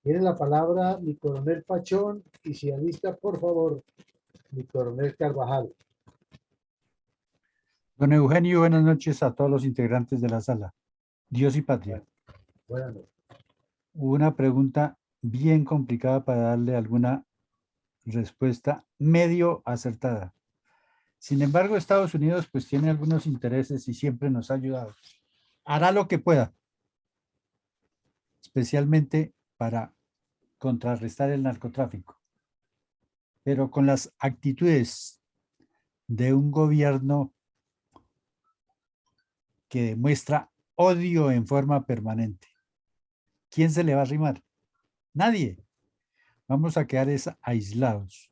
Tiene la palabra mi coronel Pachón y si alista, por favor, mi coronel Carvajal. Don Eugenio, buenas noches a todos los integrantes de la sala. Dios y patria. Buenas noches. Hubo una pregunta bien complicada para darle alguna respuesta medio acertada. Sin embargo, Estados Unidos pues tiene algunos intereses y siempre nos ha ayudado. Hará lo que pueda, especialmente para contrarrestar el narcotráfico. Pero con las actitudes de un gobierno que demuestra odio en forma permanente, ¿quién se le va a arrimar? Nadie. Vamos a quedar aislados.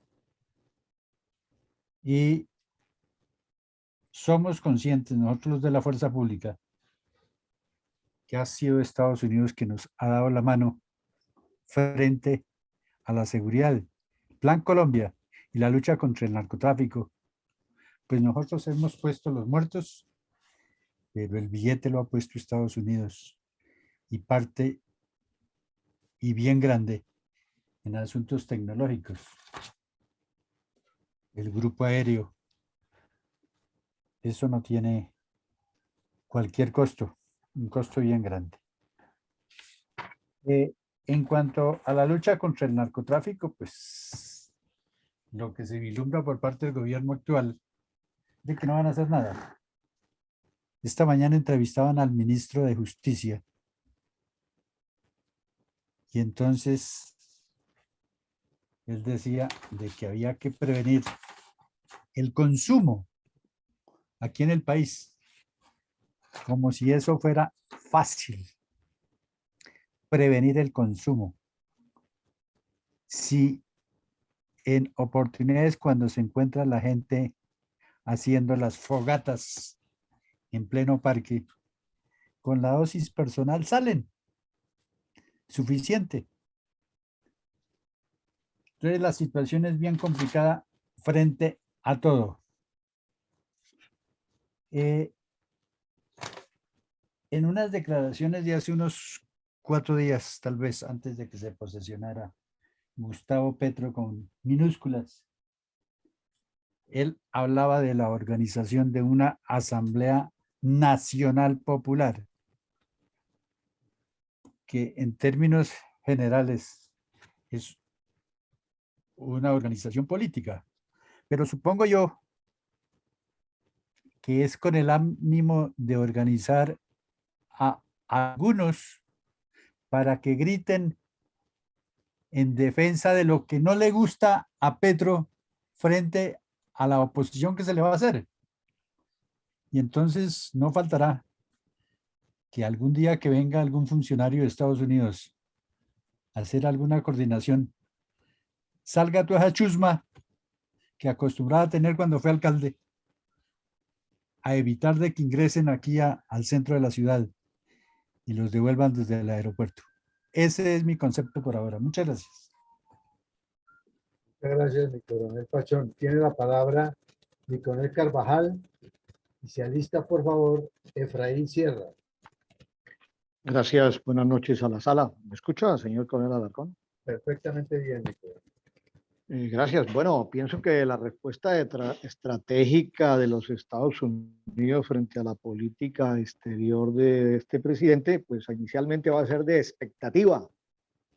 Y somos conscientes, nosotros de la fuerza pública, que ha sido Estados Unidos que nos ha dado la mano frente a la seguridad. El Plan Colombia y la lucha contra el narcotráfico. Pues nosotros hemos puesto los muertos, pero el billete lo ha puesto Estados Unidos y parte y bien grande en asuntos tecnológicos. El grupo aéreo, eso no tiene cualquier costo, un costo bien grande. En cuanto a la lucha contra el narcotráfico, pues lo que se vislumbra por parte del gobierno actual de que no van a hacer nada. Esta mañana entrevistaban al ministro de Justicia y entonces él decía de que había que prevenir el consumo aquí en el país, como si eso fuera fácil, prevenir el consumo. Si en oportunidades cuando se encuentra la gente haciendo las fogatas en pleno parque, con la dosis personal salen, suficiente. Entonces la situación es bien complicada frente a todo. En unas declaraciones de hace unos 4 días, tal vez antes de que se posesionara Gustavo Petro con minúsculas, él hablaba de la organización de una Asamblea Nacional Popular, que en términos generales es una organización política, pero supongo yo que es con el ánimo de organizar a algunos para que griten en defensa de lo que no le gusta a Petro frente a la oposición que se le va a hacer. Y entonces no faltará que algún día que venga algún funcionario de Estados Unidos a hacer alguna coordinación, salga toda esa chusma que acostumbraba a tener cuando fue alcalde, a evitar de que ingresen aquí al centro de la ciudad y los devuelvan desde el aeropuerto. Ese es mi concepto por ahora. Muchas gracias. Muchas gracias, mi coronel Pachón. Tiene la palabra mi coronel Carvajal y se alista, por favor, Efraín Sierra. Gracias, buenas noches a la sala. ¿Me escucha, señor coronel Alarcón? Perfectamente bien, mi coronel. Gracias. Bueno, pienso que la respuesta estratégica de los Estados Unidos frente a la política exterior de este presidente, pues inicialmente va a ser de expectativa.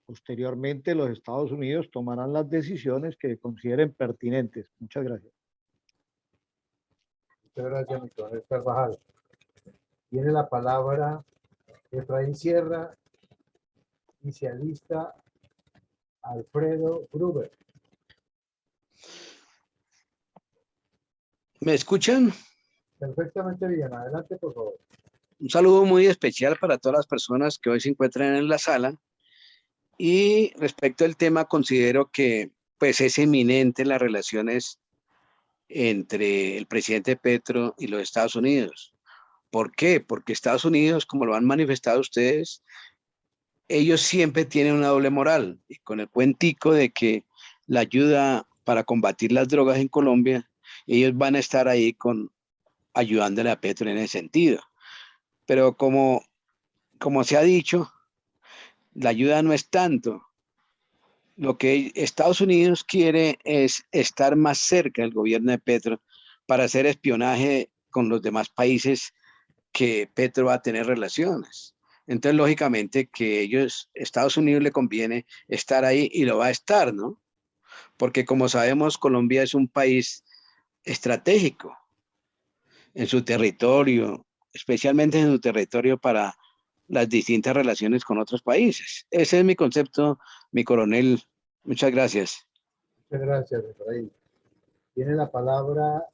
Posteriormente, los Estados Unidos tomarán las decisiones que consideren pertinentes. Muchas gracias. Muchas gracias, mi coronel Carvajal. Tiene la palabra Efraín Sierra y se alista Alfredo Gruber. ¿Me escuchan? Perfectamente bien. Adelante, por favor. Un saludo muy especial para todas las personas que hoy se encuentran en la sala. Y respecto al tema, considero que pues es eminente las relaciones entre el presidente Petro y los Estados Unidos. ¿Por qué? Porque Estados Unidos, como lo han manifestado ustedes, ellos siempre tienen una doble moral. Y con el cuentico de que la ayuda para combatir las drogas en Colombia, ellos van a estar ahí ayudándole a Petro en ese sentido. Pero como se ha dicho, la ayuda no es tanto. Lo que Estados Unidos quiere es estar más cerca del gobierno de Petro para hacer espionaje con los demás países que Petro va a tener relaciones. Entonces, lógicamente, que Estados Unidos le conviene estar ahí y lo va a estar, ¿no? Porque como sabemos, Colombia es un país estratégico en su territorio, especialmente en su territorio para las distintas relaciones con otros países. Ese es mi concepto, mi coronel. Muchas gracias. Muchas gracias, Efraín. Tiene la palabra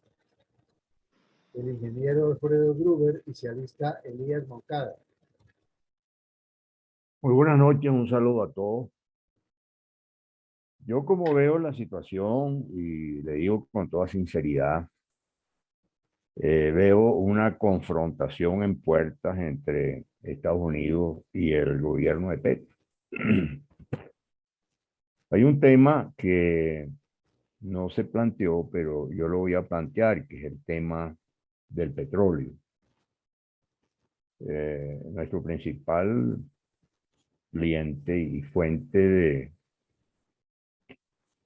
el ingeniero Alfredo Gruber y se alista Elías Moncada. Muy buenas noches, un saludo a todos. Yo como veo la situación, y le digo con toda sinceridad, veo una confrontación en puertas entre Estados Unidos y el gobierno de Petro. Hay un tema que no se planteó, pero yo lo voy a plantear, que es el tema del petróleo. Nuestro principal cliente y fuente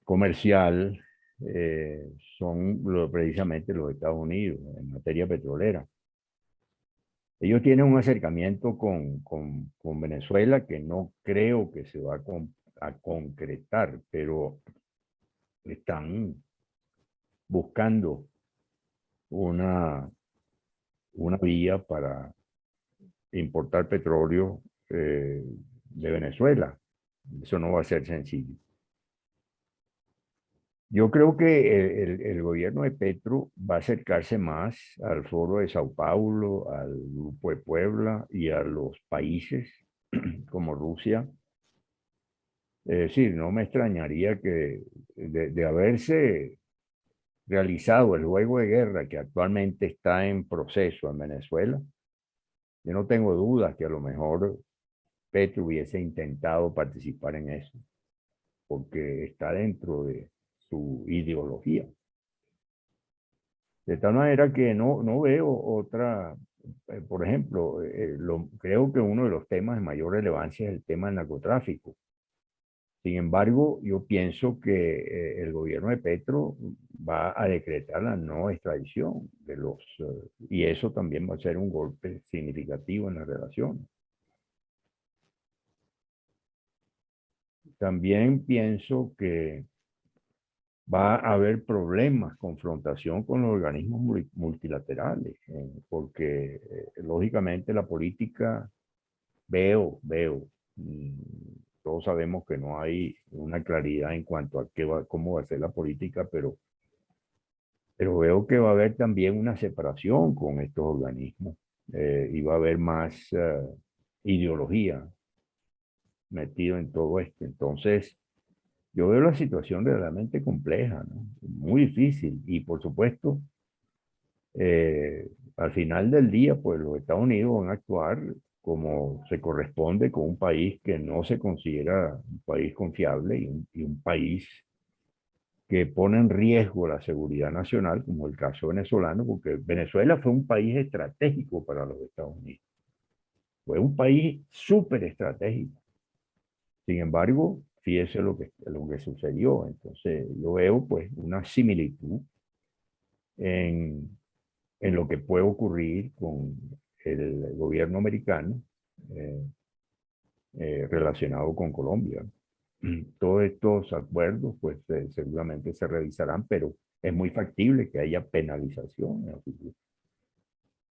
comercial son precisamente los Estados Unidos en materia petrolera. Ellos tienen un acercamiento con Venezuela que no creo que se va a concretar, pero están buscando una vía para importar petróleo de Venezuela. Eso no va a ser sencillo. Yo creo que el gobierno de Petro va a acercarse más al Foro de Sao Paulo, al Grupo de Puebla y a los países como Rusia. Es decir, no me extrañaría que de haberse realizado el juego de guerra que actualmente está en proceso en Venezuela, yo no tengo dudas que a lo mejor Petro hubiese intentado participar en eso, porque está dentro de su ideología. De tal manera que no veo otra, por ejemplo, creo que uno de los temas de mayor relevancia es el tema del narcotráfico. Sin embargo, yo pienso que el gobierno de Petro va a decretar la no extradición de y eso también va a ser un golpe significativo en la relación. También pienso que va a haber problemas, confrontación con los organismos multilaterales, porque lógicamente la política, todos sabemos que no hay una claridad en cuanto a cómo va a ser la política, pero veo que va a haber también una separación con estos organismos y va a haber más ideología metido en todo esto. Entonces, yo veo la situación realmente compleja, ¿no? Muy difícil. Y por supuesto, al final del día, pues los Estados Unidos van a actuar como se corresponde con un país que no se considera un país confiable y un país que pone en riesgo la seguridad nacional, como el caso venezolano, porque Venezuela fue un país estratégico para los Estados Unidos. Fue un país súper estratégico. Sin embargo, fíjese lo que sucedió. Entonces, yo veo pues una similitud en lo que puede ocurrir con el gobierno americano relacionado con Colombia. Todos estos acuerdos pues seguramente se revisarán, pero es muy factible que haya penalización en el futuro.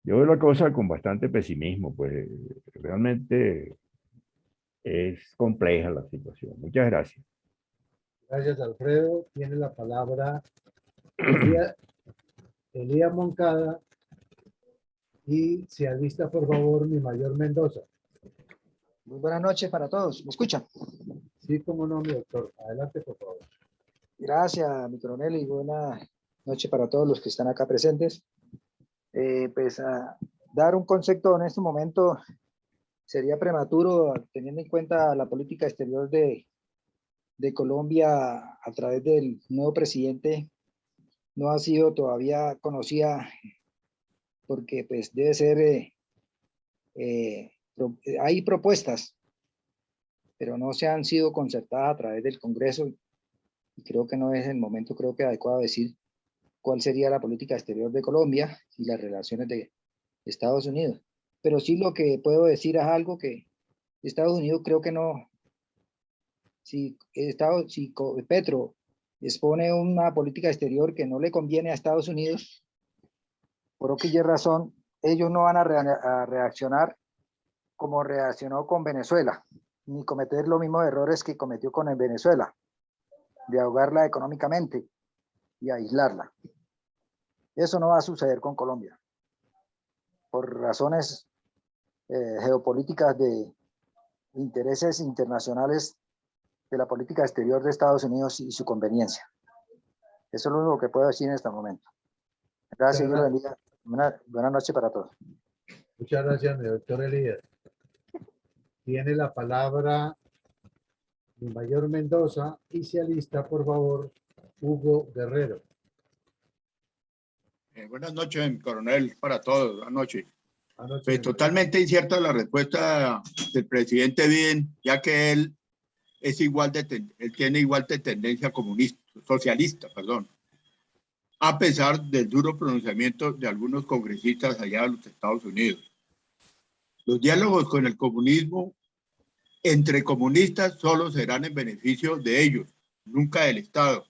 Yo veo la cosa con bastante pesimismo, pues realmente es compleja la situación. Muchas gracias. Gracias, Alfredo. Tiene la palabra Elías Moncada y se alista, por favor, mi mayor Mendoza. Muy buenas noches para todos. ¿Me escuchan? Sí, cómo no, mi doctor. Adelante, por favor. Gracias, mi coronel, y buenas noches para todos los que están acá presentes. Pues a dar un concepto en este momento sería prematuro, teniendo en cuenta la política exterior de Colombia a través del nuevo presidente. No ha sido todavía conocida porque pues debe ser, hay propuestas, pero no se han sido concertadas a través del Congreso, y creo que no es el momento, creo que adecuado decir cuál sería la política exterior de Colombia y las relaciones de Estados Unidos. Pero sí lo que puedo decir es algo que Estados Unidos creo que no, si Petro expone una política exterior que no le conviene a Estados Unidos, por aquella razón, ellos no van a reaccionar como reaccionó con Venezuela, ni cometer los mismos errores que cometió con el Venezuela, de ahogarla económicamente y aislarla. Eso no va a suceder con Colombia, por razones geopolíticas de intereses internacionales de la política exterior de Estados Unidos y su conveniencia. Eso es lo único que puedo decir en este momento. Gracias, Dios lo bendiga. Buenas noches para todos. Muchas gracias, mi doctor Elías. Tiene la palabra mi mayor Mendoza y se alista, por favor, Hugo Guerrero. Buenas noches, coronel, para todos. Buenas noches. Pues totalmente incierta la respuesta del presidente Biden, ya que él es él tiene igual de tendencia socialista, a pesar del duro pronunciamiento de algunos congresistas allá de los Estados Unidos. Los diálogos con el comunismo entre comunistas solo serán en beneficio de ellos, nunca del Estado.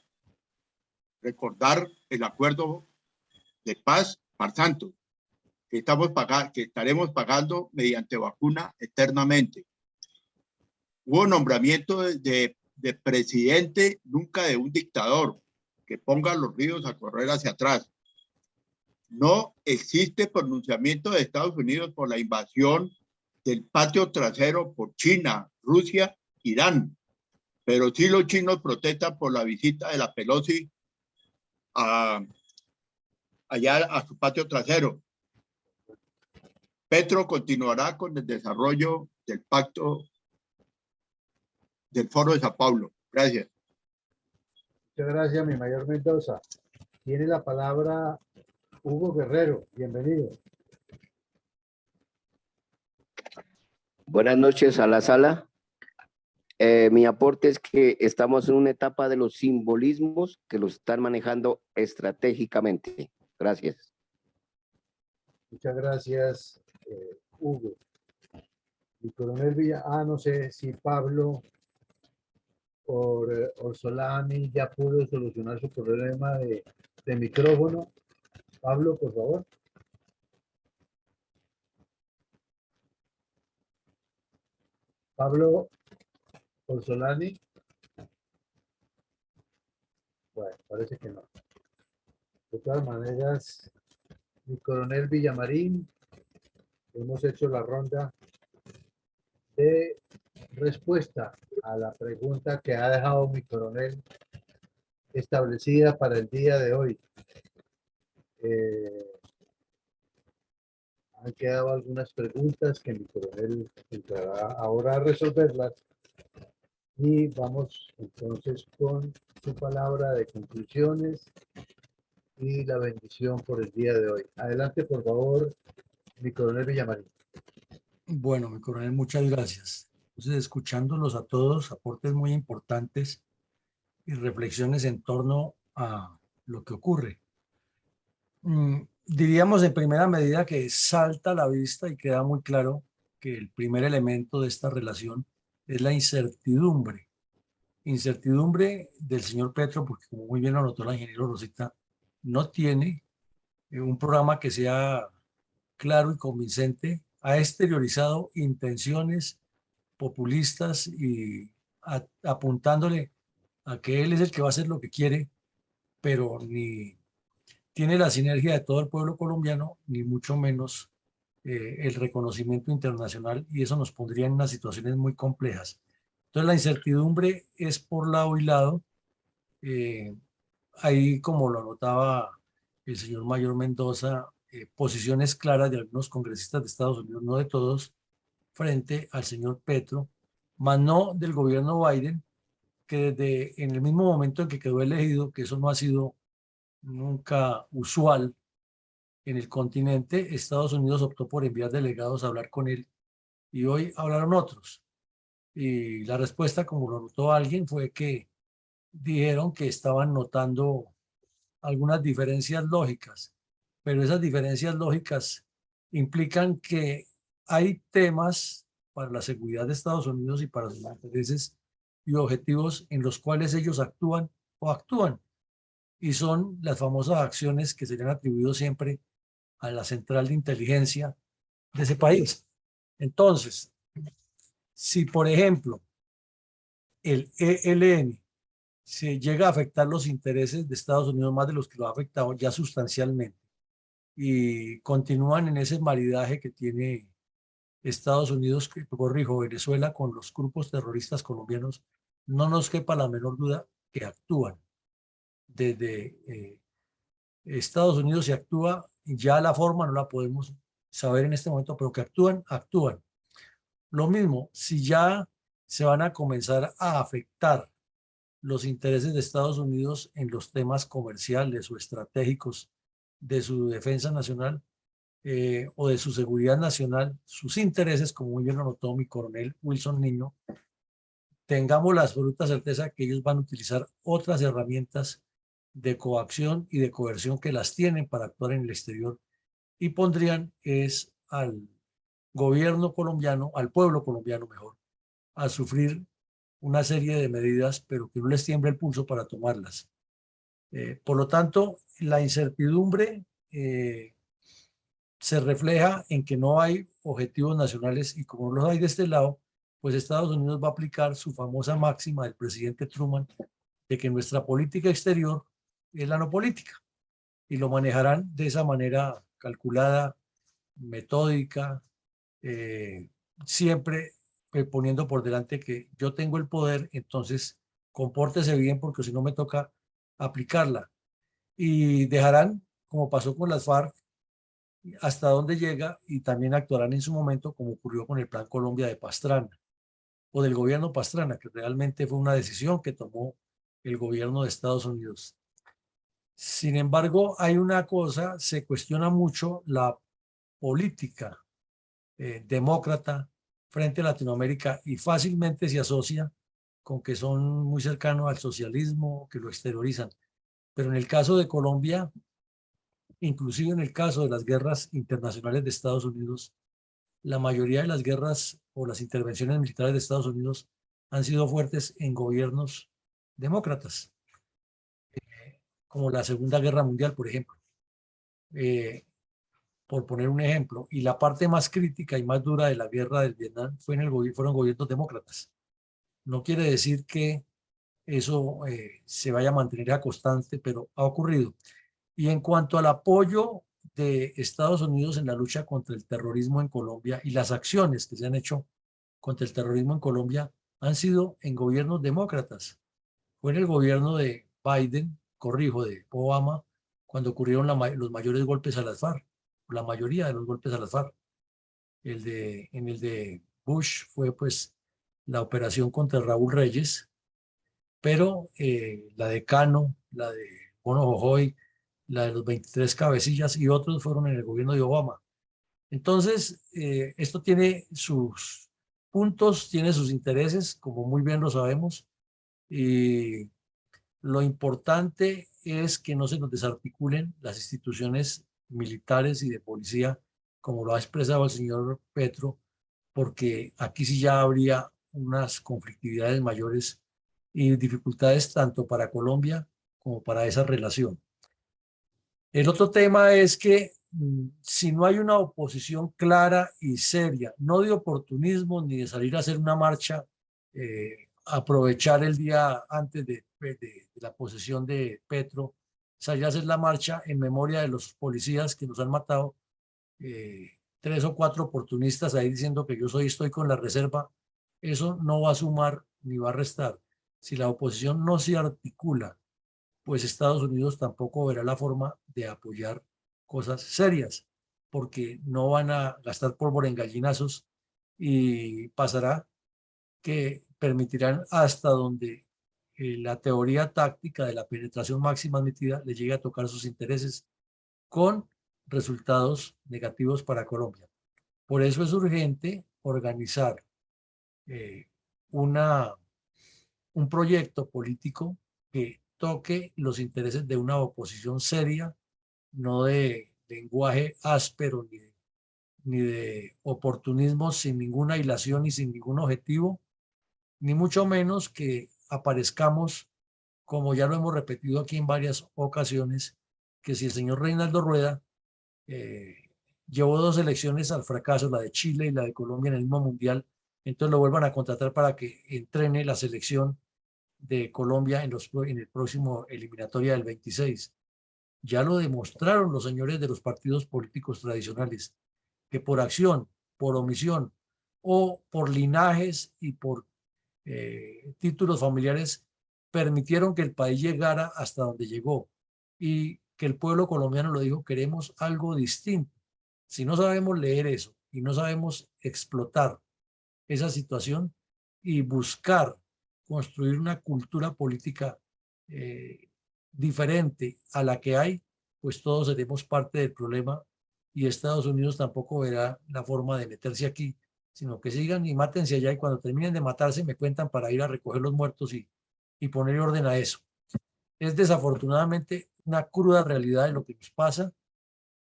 Recordar el acuerdo de paz Monsanto, que estaremos pagando mediante vacuna eternamente. Hubo nombramiento de presidente, nunca de un dictador, que ponga los ríos a correr hacia atrás. No existe pronunciamiento de Estados Unidos por la invasión del patio trasero por China, Rusia, Irán. Pero sí los chinos protestan por la visita de la Pelosi allá a su patio trasero. Petro continuará con el desarrollo del pacto del Foro de Sao Paulo. Gracias. Muchas gracias, mi mayor Mendoza. Tiene la palabra Hugo Guerrero. Bienvenido. Buenas noches a la sala. Mi aporte es que estamos en una etapa de los simbolismos que los están manejando estratégicamente. Gracias. Muchas gracias, Hugo. Mi coronel Villa, no sé si Pablo Orsolani ya pudo solucionar su problema de micrófono. Pablo, por favor. Pablo Orsolani. Bueno, parece que no. De todas maneras, mi coronel Villamarín, hemos hecho la ronda de respuesta a la pregunta que ha dejado mi coronel establecida para el día de hoy. Han quedado algunas preguntas que mi coronel entrará ahora a resolverlas y vamos entonces con su palabra de conclusiones y la bendición por el día de hoy. Adelante, por favor, mi coronel Villamarín. Bueno, mi coronel, muchas gracias. Entonces, escuchándolos a todos, aportes muy importantes y reflexiones en torno a lo que ocurre. Diríamos en primera medida que salta a la vista y queda muy claro que el primer elemento de esta relación es la incertidumbre. Incertidumbre del señor Petro, porque como muy bien lo anotó la ingeniero Rosita, no tiene un programa que sea claro y convincente, ha exteriorizado intenciones populistas y apuntándole a que él es el que va a hacer lo que quiere, pero ni tiene la sinergia de todo el pueblo colombiano, ni mucho menos el reconocimiento internacional, y eso nos pondría en unas situaciones muy complejas. Entonces la incertidumbre es por lado y lado. Ahí, como lo anotaba el señor Mayor Mendoza, posiciones claras de algunos congresistas de Estados Unidos, no de todos, frente al señor Petro, más no del gobierno Biden, que desde en el mismo momento en que quedó elegido, que eso no ha sido nunca usual en el continente, Estados Unidos optó por enviar delegados a hablar con él y hoy hablaron otros. Y la respuesta, como lo notó alguien, fue que dijeron que estaban notando algunas diferencias lógicas, pero esas diferencias lógicas implican que hay temas para la seguridad de Estados Unidos y para sus intereses y objetivos en los cuales ellos actúan o actúan, y son las famosas acciones que se le han atribuido siempre a la central de inteligencia de ese país. Entonces, si por ejemplo el ELN se llega a afectar los intereses de Estados Unidos más de los que lo ha afectado ya sustancialmente, y continúan en ese maridaje que tiene Estados Unidos, que corrijo, Venezuela con los grupos terroristas colombianos, no nos quepa la menor duda que actúan. Desde Estados Unidos se actúa, ya la forma no la podemos saber en este momento, pero que actúan, actúan. Lo mismo, si ya se van a comenzar a afectar los intereses de Estados Unidos en los temas comerciales o estratégicos de su defensa nacional o de su seguridad nacional, sus intereses, como muy bien lo notó mi coronel Wilson Niño, tengamos la absoluta certeza que ellos van a utilizar otras herramientas de coacción y de coerción que las tienen para actuar en el exterior, y pondrían es al gobierno colombiano, al pueblo colombiano mejor, a sufrir una serie de medidas, pero que no les tiemble el pulso para tomarlas. Por lo tanto, la incertidumbre se refleja en que no hay objetivos nacionales, y como los hay de este lado, pues Estados Unidos va a aplicar su famosa máxima del presidente Truman de que nuestra política exterior es la no política, y lo manejarán de esa manera calculada, metódica, siempre poniendo por delante que yo tengo el poder, entonces compórtese bien porque si no me toca aplicarla. Y dejarán, como pasó con las FARC, hasta dónde llega, y también actuarán en su momento como ocurrió con el Plan Colombia de Pastrana o del gobierno Pastrana, que realmente fue una decisión que tomó el gobierno de Estados Unidos. Sin embargo, hay una cosa, se cuestiona mucho la política demócrata frente a Latinoamérica y fácilmente se asocia con que son muy cercanos al socialismo, que lo exteriorizan. Pero en el caso de Colombia, inclusive en el caso de las guerras internacionales de Estados Unidos, la mayoría de las guerras o las intervenciones militares de Estados Unidos han sido fuertes en gobiernos demócratas, como la Segunda Guerra Mundial, por ejemplo, por poner un ejemplo. Y la parte más crítica y más dura de la guerra del Vietnam fueron gobiernos demócratas. No quiere decir que eso se vaya a mantener a constante, pero ha ocurrido. Y en cuanto al apoyo de Estados Unidos en la lucha contra el terrorismo en Colombia y las acciones que se han hecho contra el terrorismo en Colombia, han sido en gobiernos demócratas. Fue en el gobierno de Biden, corrijo, de Obama, cuando ocurrieron los mayores golpes a las FARC, la mayoría de los golpes a las FARC. En el de Bush fue pues la operación contra Raúl Reyes, pero la de Cano, la de Bono Jojoy, la de los 23 cabecillas y otros fueron en el gobierno de Obama. Entonces, esto tiene sus puntos, tiene sus intereses, como muy bien lo sabemos, y lo importante es que no se nos desarticulen las instituciones militares y de policía, como lo ha expresado el señor Petro, porque aquí sí ya habría unas conflictividades mayores y dificultades tanto para Colombia como para esa relación. El otro tema es que si no hay una oposición clara y seria, no de oportunismo ni de salir a hacer una marcha, aprovechar el día antes de la posesión de Petro, salir a hacer la marcha en memoria de los policías que nos han matado, 3 o 4 oportunistas ahí diciendo que estoy con la reserva, eso no va a sumar ni va a restar. Si la oposición no se articula, pues Estados Unidos tampoco verá la forma de apoyar cosas serias, porque no van a gastar pólvora en gallinazos y pasará que permitirán hasta donde la teoría táctica de la penetración máxima admitida le llegue a tocar sus intereses con resultados negativos para Colombia. Por eso es urgente organizar un proyecto político que toque los intereses de una oposición seria, no de lenguaje áspero ni de oportunismo sin ninguna hilación y sin ningún objetivo, ni mucho menos que aparezcamos, como ya lo hemos repetido aquí en varias ocasiones, que si el señor Reinaldo Rueda llevó 2 elecciones al fracaso, la de Chile y la de Colombia en el mismo mundial, entonces lo vuelvan a contratar para que entrene la selección de Colombia en el próximo eliminatoria del 26. Ya lo demostraron los señores de los partidos políticos tradicionales, que por acción, por omisión o por linajes y por títulos familiares permitieron que el país llegara hasta donde llegó y que el pueblo colombiano lo dijo: queremos algo distinto. Si no sabemos leer eso y no sabemos explotar esa situación y buscar construir una cultura política diferente a la que hay, pues todos seremos parte del problema y Estados Unidos tampoco verá la forma de meterse aquí, sino que sigan y mátense allá, y cuando terminen de matarse me cuentan para ir a recoger los muertos y poner orden a eso. Es desafortunadamente una cruda realidad de lo que nos pasa.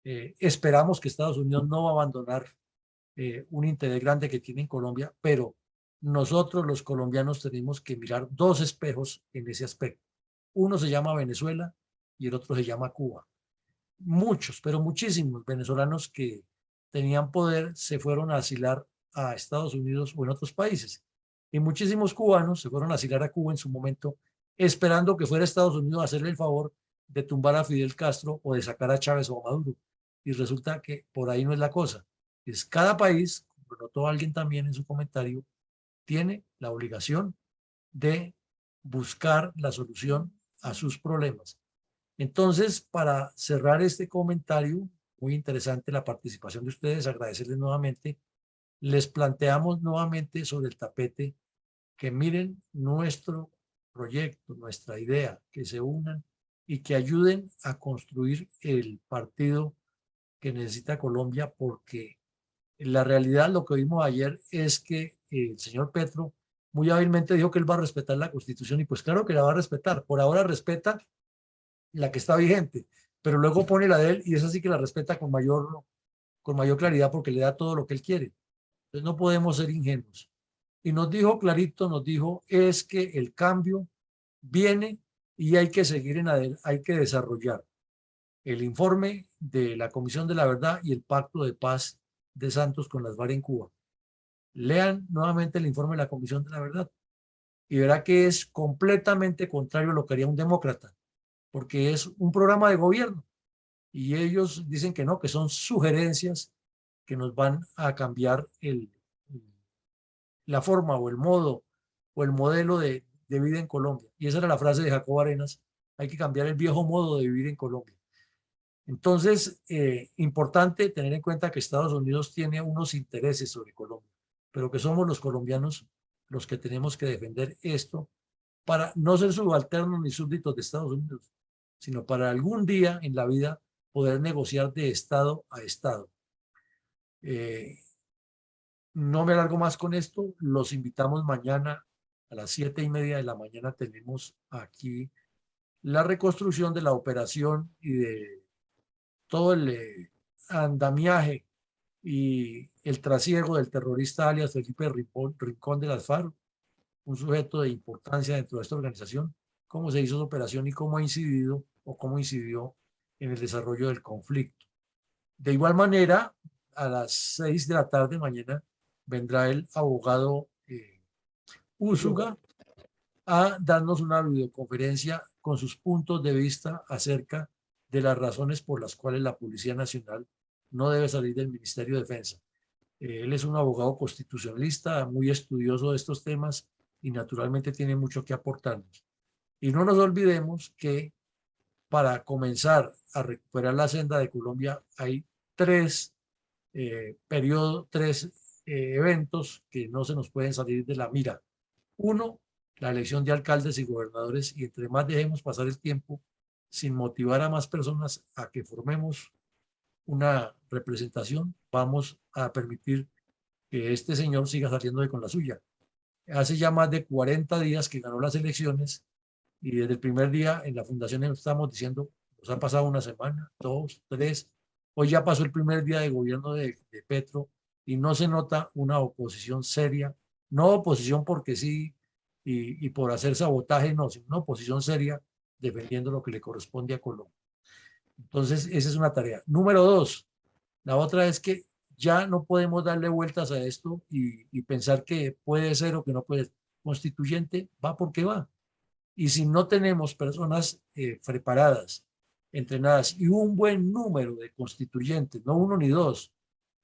Esperamos que Estados Unidos no va a abandonar un interés grande que tiene en Colombia, pero nosotros los colombianos tenemos que mirar 2 espejos en ese aspecto. Uno se llama Venezuela y el otro se llama Cuba. Muchos, pero muchísimos venezolanos que tenían poder se fueron a asilar a Estados Unidos o en otros países. Y muchísimos cubanos se fueron a asilar a Cuba en su momento, esperando que fuera Estados Unidos a hacerle el favor de tumbar a Fidel Castro o de sacar a Chávez o a Maduro. Y resulta que por ahí no es la cosa. Es cada país, como notó alguien también en su comentario, tiene la obligación de buscar la solución a sus problemas. Entonces, para cerrar este comentario, muy interesante la participación de ustedes, agradecerles nuevamente, les planteamos nuevamente sobre el tapete que miren nuestro proyecto, nuestra idea, que se unan y que ayuden a construir el partido que necesita Colombia, porque la realidad, lo que vimos ayer, es que el señor Petro muy hábilmente dijo que él va a respetar la Constitución, y pues claro que la va a respetar. Por ahora respeta la que está vigente, pero luego pone la de él y esa sí que la respeta con mayor claridad, porque le da todo lo que él quiere. Entonces no podemos ser ingenuos. Y nos dijo clarito, nos dijo, es que el cambio viene y hay que seguir en adelante, hay que desarrollar el informe de la Comisión de la Verdad y el Pacto de Paz de Santos con las FARC en Cuba. Lean nuevamente el informe de la Comisión de la Verdad y verá que es completamente contrario a lo que haría un demócrata, porque es un programa de gobierno y ellos dicen que no, que son sugerencias que nos van a cambiar la forma o el modo o el modelo de vida en Colombia. Y esa era la frase de Jacobo Arenas: hay que cambiar el viejo modo de vivir en Colombia. Entonces, importante tener en cuenta que Estados Unidos tiene unos intereses sobre Colombia, pero que somos los colombianos los que tenemos que defender esto para no ser subalternos ni súbditos de Estados Unidos, sino para algún día en la vida poder negociar de estado a estado. No me alargo más con esto. Los invitamos mañana a las 7:30 de la mañana. Tenemos aquí la reconstrucción de la operación y de todo el andamiaje y el trasiego del terrorista alias Felipe Rincón de las FARC, un sujeto de importancia dentro de esta organización, cómo se hizo su operación y cómo ha incidido o cómo incidió en el desarrollo del conflicto. De igual manera, a las 6 de la tarde mañana vendrá el abogado Úsuga a darnos una videoconferencia con sus puntos de vista acerca de las razones por las cuales la Policía Nacional no debe salir del Ministerio de Defensa. Él es un abogado constitucionalista, muy estudioso de estos temas y naturalmente tiene mucho que aportarnos. Y no nos olvidemos que para comenzar a recuperar la senda de Colombia hay tres eventos que no se nos pueden salir de la mira. Uno, la elección de alcaldes y gobernadores, y entre más dejemos pasar el tiempo sin motivar a más personas a que formemos una representación, vamos a permitir que este señor siga saliendo de con la suya. Hace ya más de 40 días que ganó las elecciones y desde el primer día en la fundación estamos diciendo, nos ha pasado una semana, 2, 3, hoy ya pasó el primer día de gobierno de Petro y no se nota una oposición seria, no oposición porque sí y por hacer sabotaje, no, sino una oposición seria defendiendo lo que le corresponde a Colombia. Entonces, esa es una tarea. Número 2, la otra es que ya no podemos darle vueltas a esto y pensar que puede ser o que no puede ser. Constituyente va porque va. Y si no tenemos personas preparadas, entrenadas y un buen número de constituyentes, no 1 ni 2,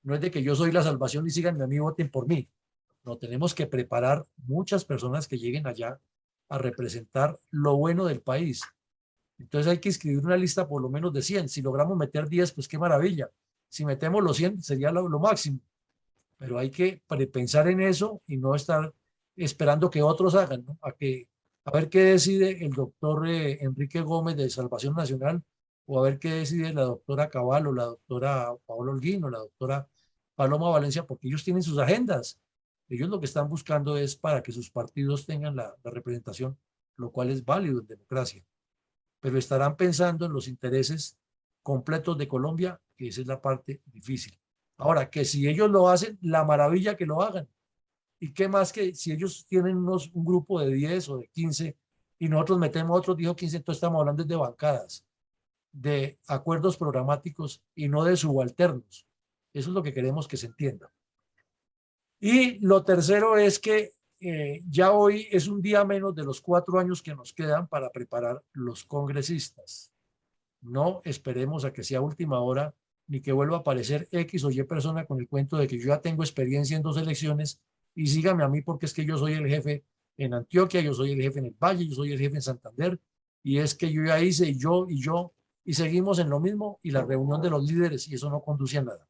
no es de que yo soy la salvación y síganme a mí, voten por mí. No, tenemos que preparar muchas personas que lleguen allá a representar lo bueno del país. Entonces hay que escribir una lista por lo menos de 100. Si logramos meter 10, pues qué maravilla. Si metemos los 100 sería lo máximo. Pero hay que pensar en eso y no estar esperando que otros hagan, ¿no? A ver qué decide el doctor Enrique Gómez de Salvación Nacional o a ver qué decide la doctora Cabal o la doctora Paola Holguín o la doctora Paloma Valencia, porque ellos tienen sus agendas. Ellos lo que están buscando es para que sus partidos tengan la representación, lo cual es válido en democracia. Pero estarán pensando en los intereses completos de Colombia, que esa es la parte difícil. Ahora, que si ellos lo hacen, la maravilla que lo hagan. ¿Y qué más que si ellos tienen un grupo de 10 o de 15 y nosotros metemos otros 10 o 15, entonces estamos hablando de bancadas, de acuerdos programáticos y no de subalternos. Eso es lo que queremos que se entienda. Y lo tercero es que ya hoy es un día menos de los 4 años que nos quedan para preparar los congresistas. No esperemos a que sea última hora ni que vuelva a aparecer X o Y persona con el cuento de que yo ya tengo experiencia en 2 elecciones y sígame a mí porque es que yo soy el jefe en Antioquia, yo soy el jefe en el Valle, yo soy el jefe en Santander y es que yo ya hice y seguimos en lo mismo y la reunión de los líderes y eso no conduce a nada.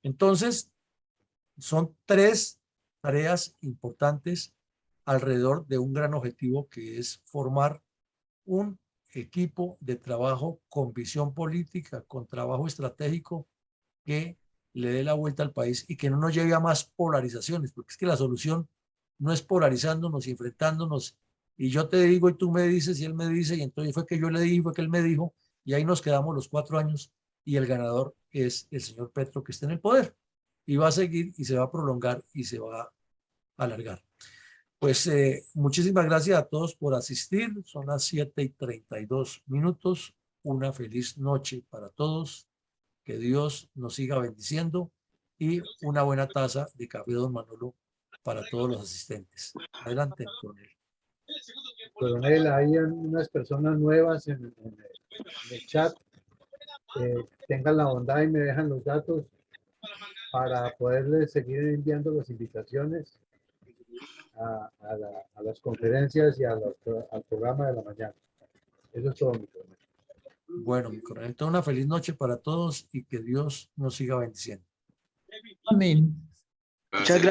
Entonces, son 3 tareas importantes alrededor de un gran objetivo que es formar un equipo de trabajo con visión política, con trabajo estratégico que le dé la vuelta al país y que no nos lleve a más polarizaciones, porque es que la solución no es polarizándonos y enfrentándonos y yo te digo y tú me dices y él me dice y entonces fue que yo le dije, fue que él me dijo y ahí nos quedamos los 4 años y el ganador es el señor Petro que está en el poder y va a seguir y se va a prolongar y se va a alargar. Pues muchísimas gracias a todos por asistir. Son las 7:32. Una feliz noche para todos. Que Dios nos siga bendiciendo y una buena taza de café Don Manolo para todos los asistentes. Adelante, coronel. Coronel, hay unas personas nuevas en el chat. Tengan la bondad y me dejan los datos para poderles seguir enviando las invitaciones a las conferencias y al programa de la mañana. Eso es todo, mi coronel. Bueno, mi coronel, entonces una feliz noche para todos y que Dios nos siga bendiciendo. Amén. Muchas gracias.